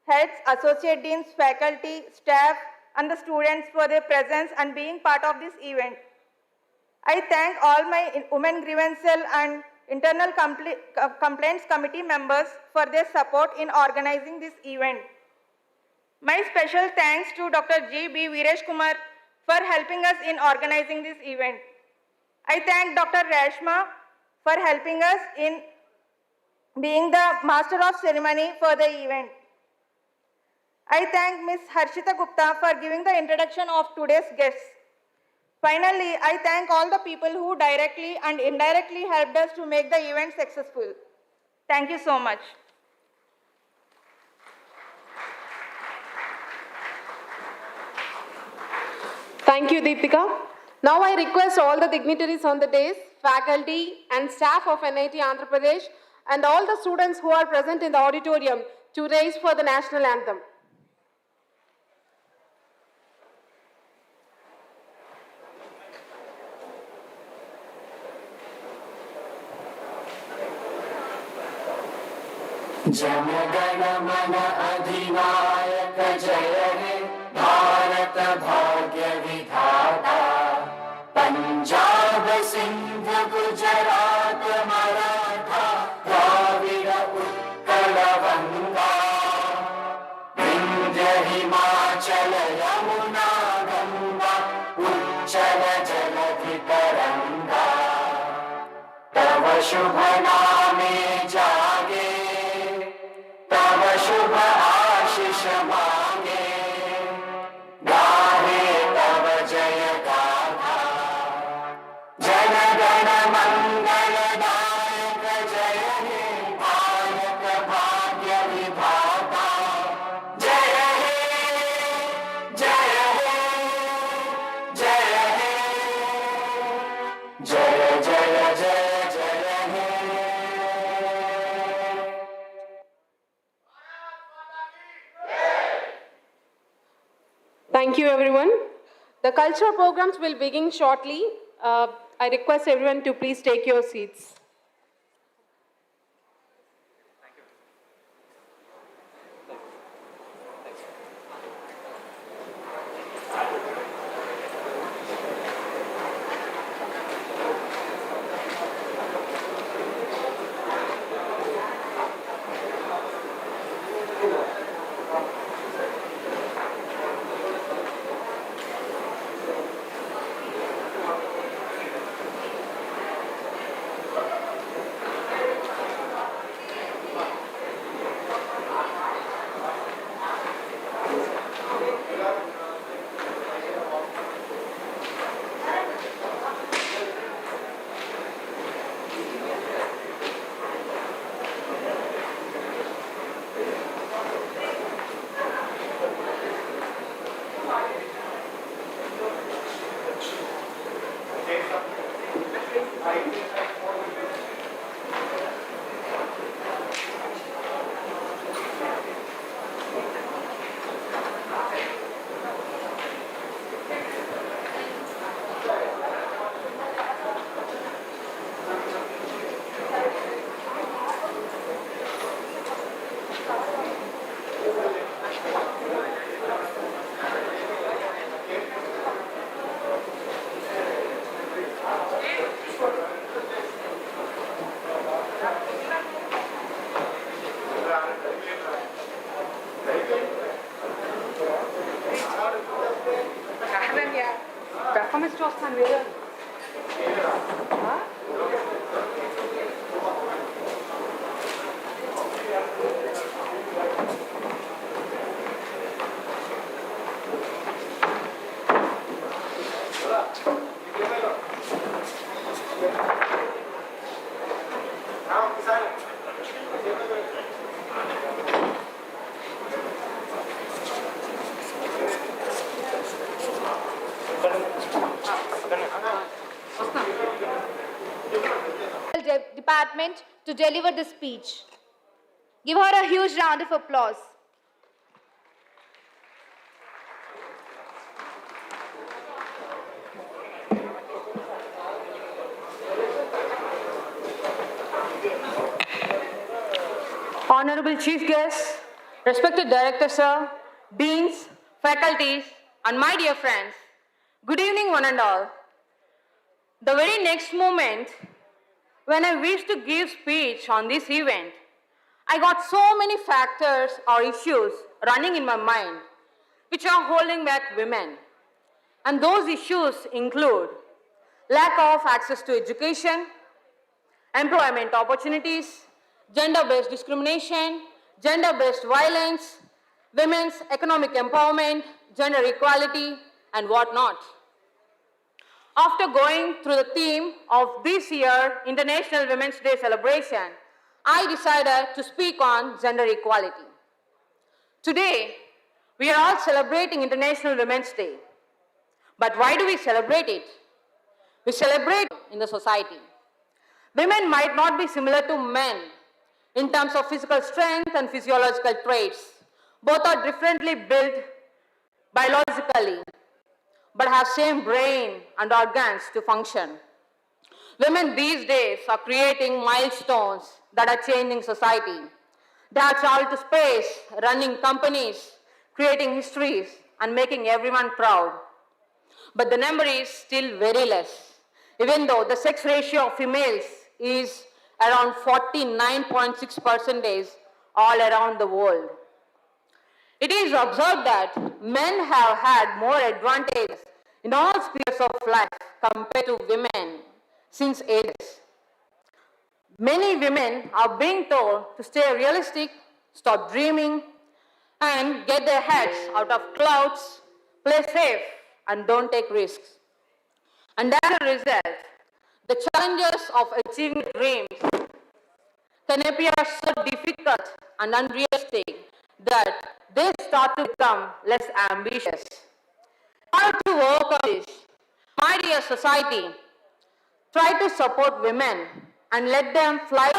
heads, associate deans, faculty, staff, and the students for their presence and being part of this event. I thank all my Women Grievance Cell and Internal Complaints Committee members for their support in organizing this event. My special thanks to Dr. G.B. Veeresh Kumar for helping us in organizing this event. I thank Dr. Rashma for helping us in being the master of ceremony for the event. I thank Ms. Harshita Gupta for giving the introduction of today's guests. Finally, I thank all the people who directly and indirectly helped us to make the event successful. Thank you so much. Thank you, Deepika. Now I request all the dignitaries on the dais, faculty and staff of NIT Andhra Pradesh, and all the students who are present in the auditorium to raise for the national anthem. जनगण मन अधिनायक जय हे भारत भाग्य विधाता पंजाब सिंध गुजरात मराठा द्राविड़ उत्कल गंगा विंध्य हिमाचल यमुना गंगा उच्चल जलधि तरंगा तव शुभ नामे जागे तव शुभ आशीष मांगे गाहे तव जय गाथा जन गण मंगल दायक जय हे भारत भाग्य विधाता जय हे जय हे जय हे जय जय जय जय हे Thank you, everyone. The cultural programs will begin shortly. I request everyone to please take your seats. Performance చూస్తున్నాను మీరు. Department to deliver the speech. Give her a huge round of applause. Honorable Chief Guest, respected Director Sir, Deans, faculties, and my dear friends, good evening one and all. The very next moment, when I wish to give speech on this event, I got so many factors or issues running in my mind which are holding back women. And those issues include lack of access to education, employment opportunities, gender-based discrimination, gender-based violence, women's economic empowerment, gender equality, and whatnot. After going through the theme of this year's International Women's Day celebration, I decided to speak on gender equality. Today, we are all celebrating International Women's Day. But why do we celebrate it? We celebrate in the society. Women might not be similar to men in terms of physical strength and physiological traits. Both are differently built biologically, but have same brain and organs to function. Women these days are creating milestones that are changing society. They have traveled to space, running companies, creating histories, and making everyone proud. But the number is still very less, even though the sex ratio of females is around 49.6% all around the world. It is observed that men have had more advantages in all spheres of life compared to women since ages. Many women are being told to stay realistic, stop dreaming, and get their heads out of clouds, play safe, and don't take risks. And as a result, the challenges of achieving dreams can appear so difficult and unrealistic that they start to become less ambitious. How to overcome this? My dear society, try to support women and let them fly.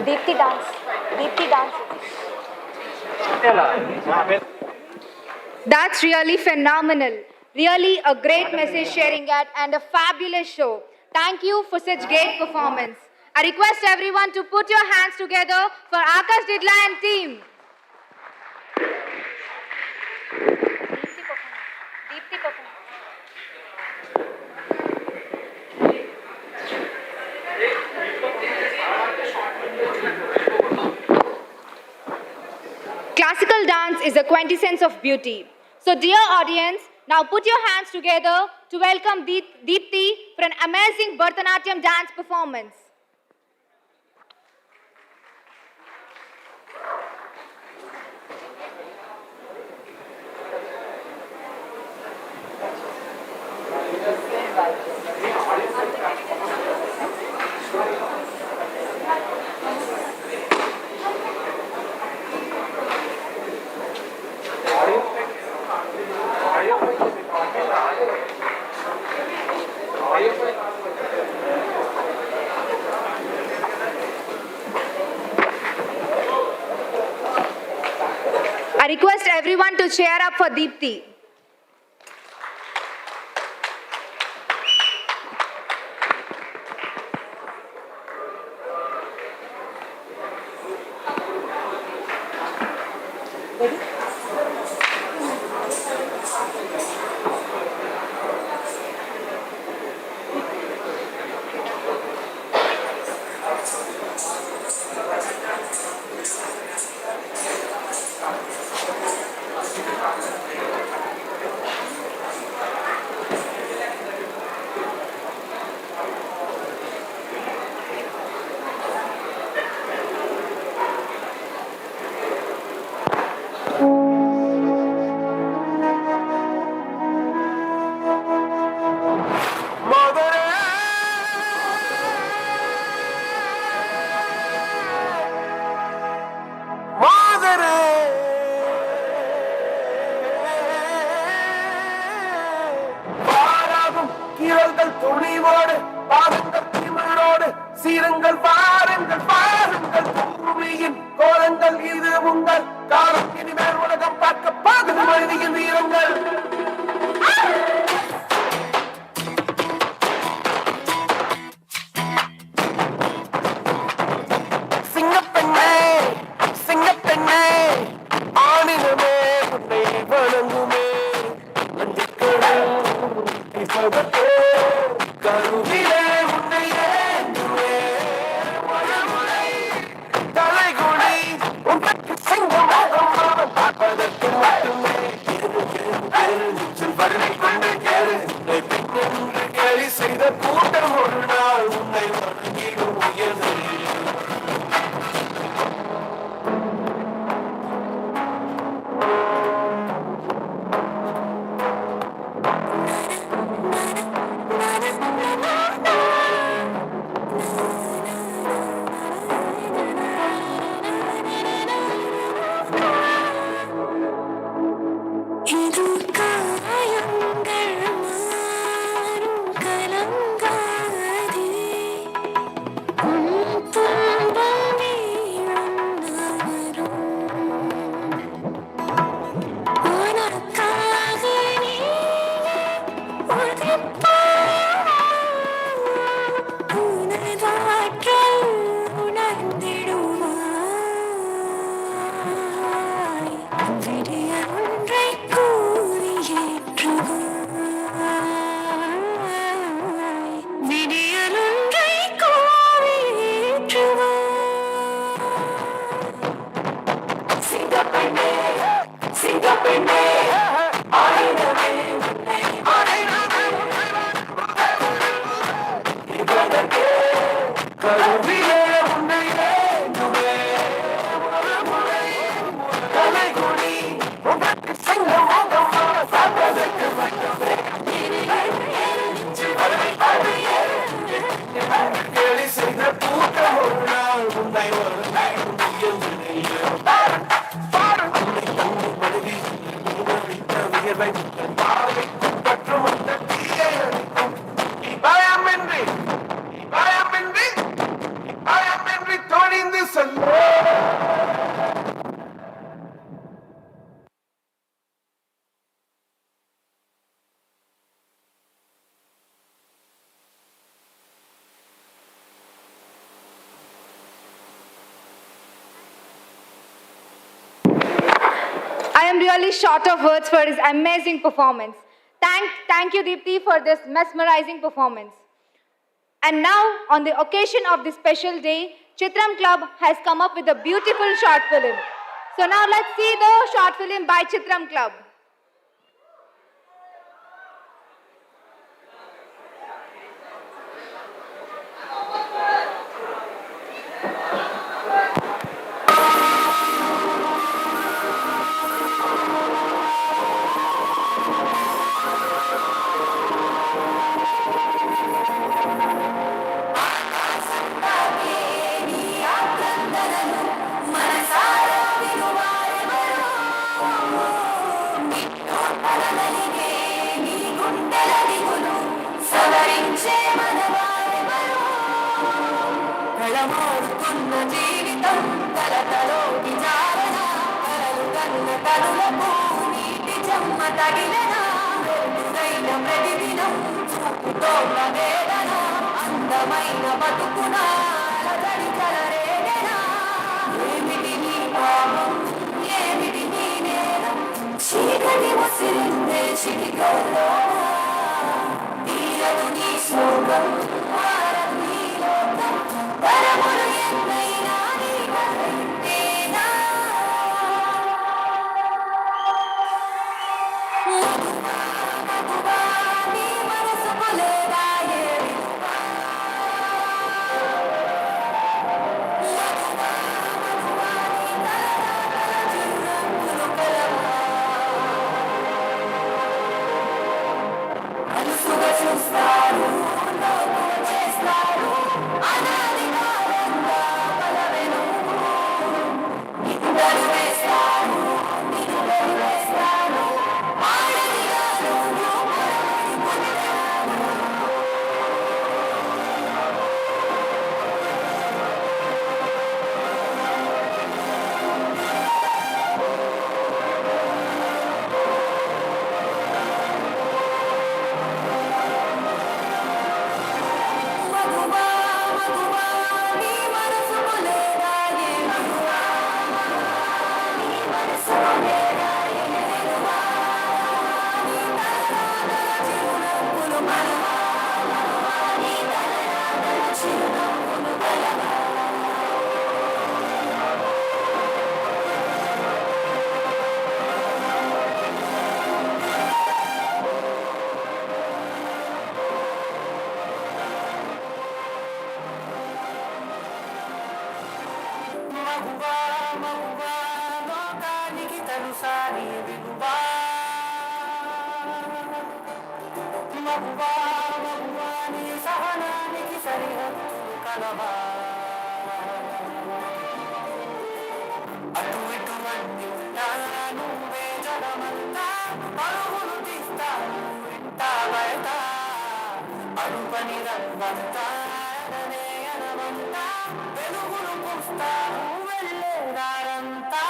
Deepthi dance. Deepthi dance. That's really phenomenal. Really a great message sharing act and a fabulous show. Thank you for such great performance. I request everyone to put your hands together for Akash Didla and team. Deepthi performance. Classical dance is the quintessence of beauty. So dear audience, now put your hands together to welcome Deepthi for an amazing Bharatanatyam dance performance. I request everyone to cheer up for Deepthi. துணிவோடு பாருங்கள் திமிழோடு சீருங்கள் பாருங்கள் பாருங்கள் பூமியின் கோலங்கள் இது உங்கள் காலம் இனிமேல் உலகம் பார்க்க பாதுகு மனிதியின் வீரங்கள் சிங்கப்பெண்ணே சிங்கப்பெண்ணே ஆணினமே உன்னை வணங்குமே கருவிலே உன்னை ஏந்துவே மழமுறை தலைகுடி உனக்கு சிங்கமாக பார்ப்பதற்கு மட்டுமே வறுமை கொண்டு கேளு உன்னை பின்னென்று கேலி செய்த கூட்டம் ஒரு நாள் உன்னை வணங்கிடும் உயர்ந்து I am really short of words for his amazing performance. Thank you, Deepthi, for this mesmerizing performance. And now, on the occasion of this special day, Chitram Club has come up with a beautiful short film. So now let's see the short film by Chitram Club. జీవితం కలతలో విచారణ కలలు కన్న కనులకు నీటి చెమ్మ తగిలెనా వెలుగైన ప్రతిదినం చూపుతోన్న వేదన అందమైన బతుకున అలజడి కలరేగెనా ఏమిటి నీ పాపం ఏమిటి నీ నేరం చీకటి ముసిరిందే చిటికల్లో తీరదు నీ శోకం మారదు నీ లోకం పరములు ఎన్నైనా నీ కథ ఇంతేనా మగువా నీ మనసుకు లేదా ఏ విలువ మగువా నీ తలరాతల చిరునవ్వులు కలవా మనసుగా చూస్తారు లోకువ చేస్తారు అనాది కాలంగా బలవెను నిందలు వేస్తారు నిలువలు వేస్తారు ఆడదిగా నువ్వు పొరబడి పొందావు మగువా మగువా నీ మనసుకు లేదా ఏ విలువ నీ మనసుకు లేదా ఏ విలువ నీ తలరాతల చిరునవ్వులు కలవా నీ తలరాతల చిరునవ్వులు కలవా మగువా మగువా లోకానికి తెలుసా నీ విలువ మగువా మగువా నీ సహనానికి సరిహద్దులు కలవా అటు ఇటు అన్ని ఉన్నా నువ్వే జగమంతా పరుగులు తీస్తాను ఇంట బయట అడుపని రంగంతా అడనే అనవంతా వెలుగులు పూస్తాను వెళ్ళే దారంతా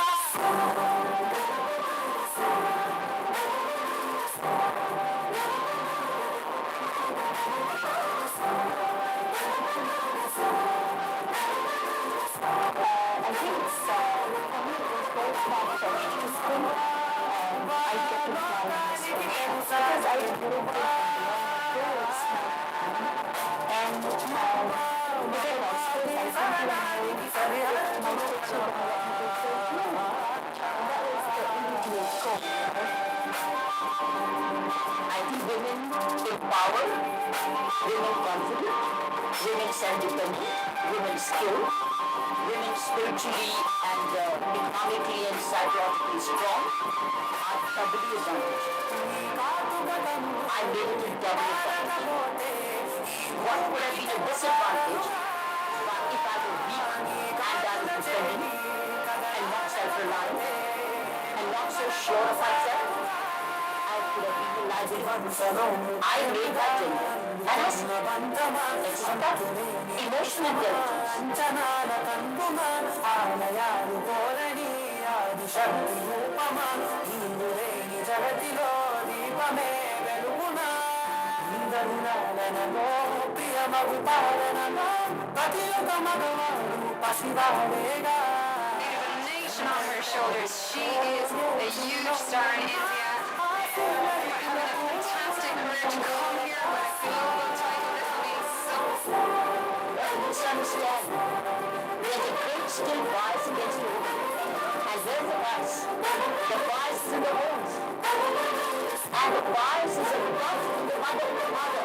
I think women empowered, women confident, women self-dependent, women skilled, women spiritually and economically and psychologically strong are doubly advantaged. I'm able to double advantage. What would have been a disadvantage if I were weak and I was dependent and not self-reliant and not so sure of myself? I could have been realized I made that journey. And I it's tough. Emotional intelligence. అంచనాల కందుమ ఆలయాలు కోరని ఆది శక్తి రూపమ నీవు లేని జగతిలో దీపమే వెలుగునా ఇంద్రునాలనలో ప్రియమగు పాలనలో ప్రతి ఒక్క మగవాడు పసివాడేగా Nation on her shoulders. She is a huge star in India. Having a fantastic career to come here with a global title that means so. Misunderstand. There's a great still bias against the woman. And where's the bias? The bias is in the homes. And the bias is not from the mother to the mother.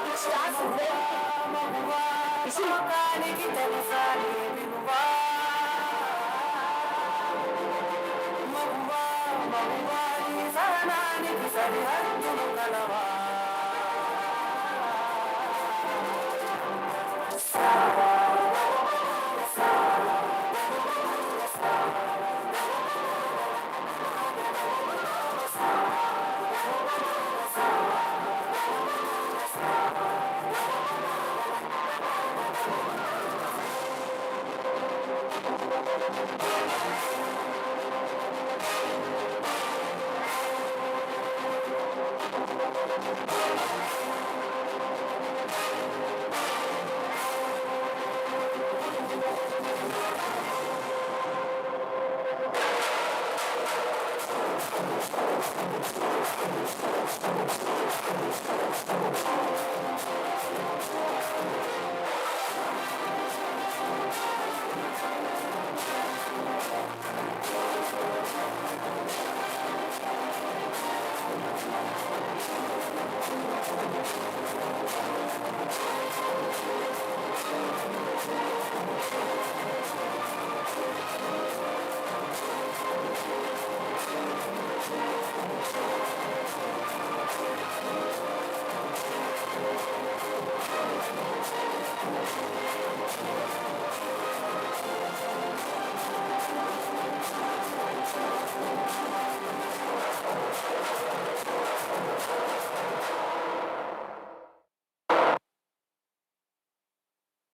It starts with them. You see, లోకానికి తెలుసా నీ విలువ మగువా మగువా నీ సహనానికి సరిహద్దులు కలవా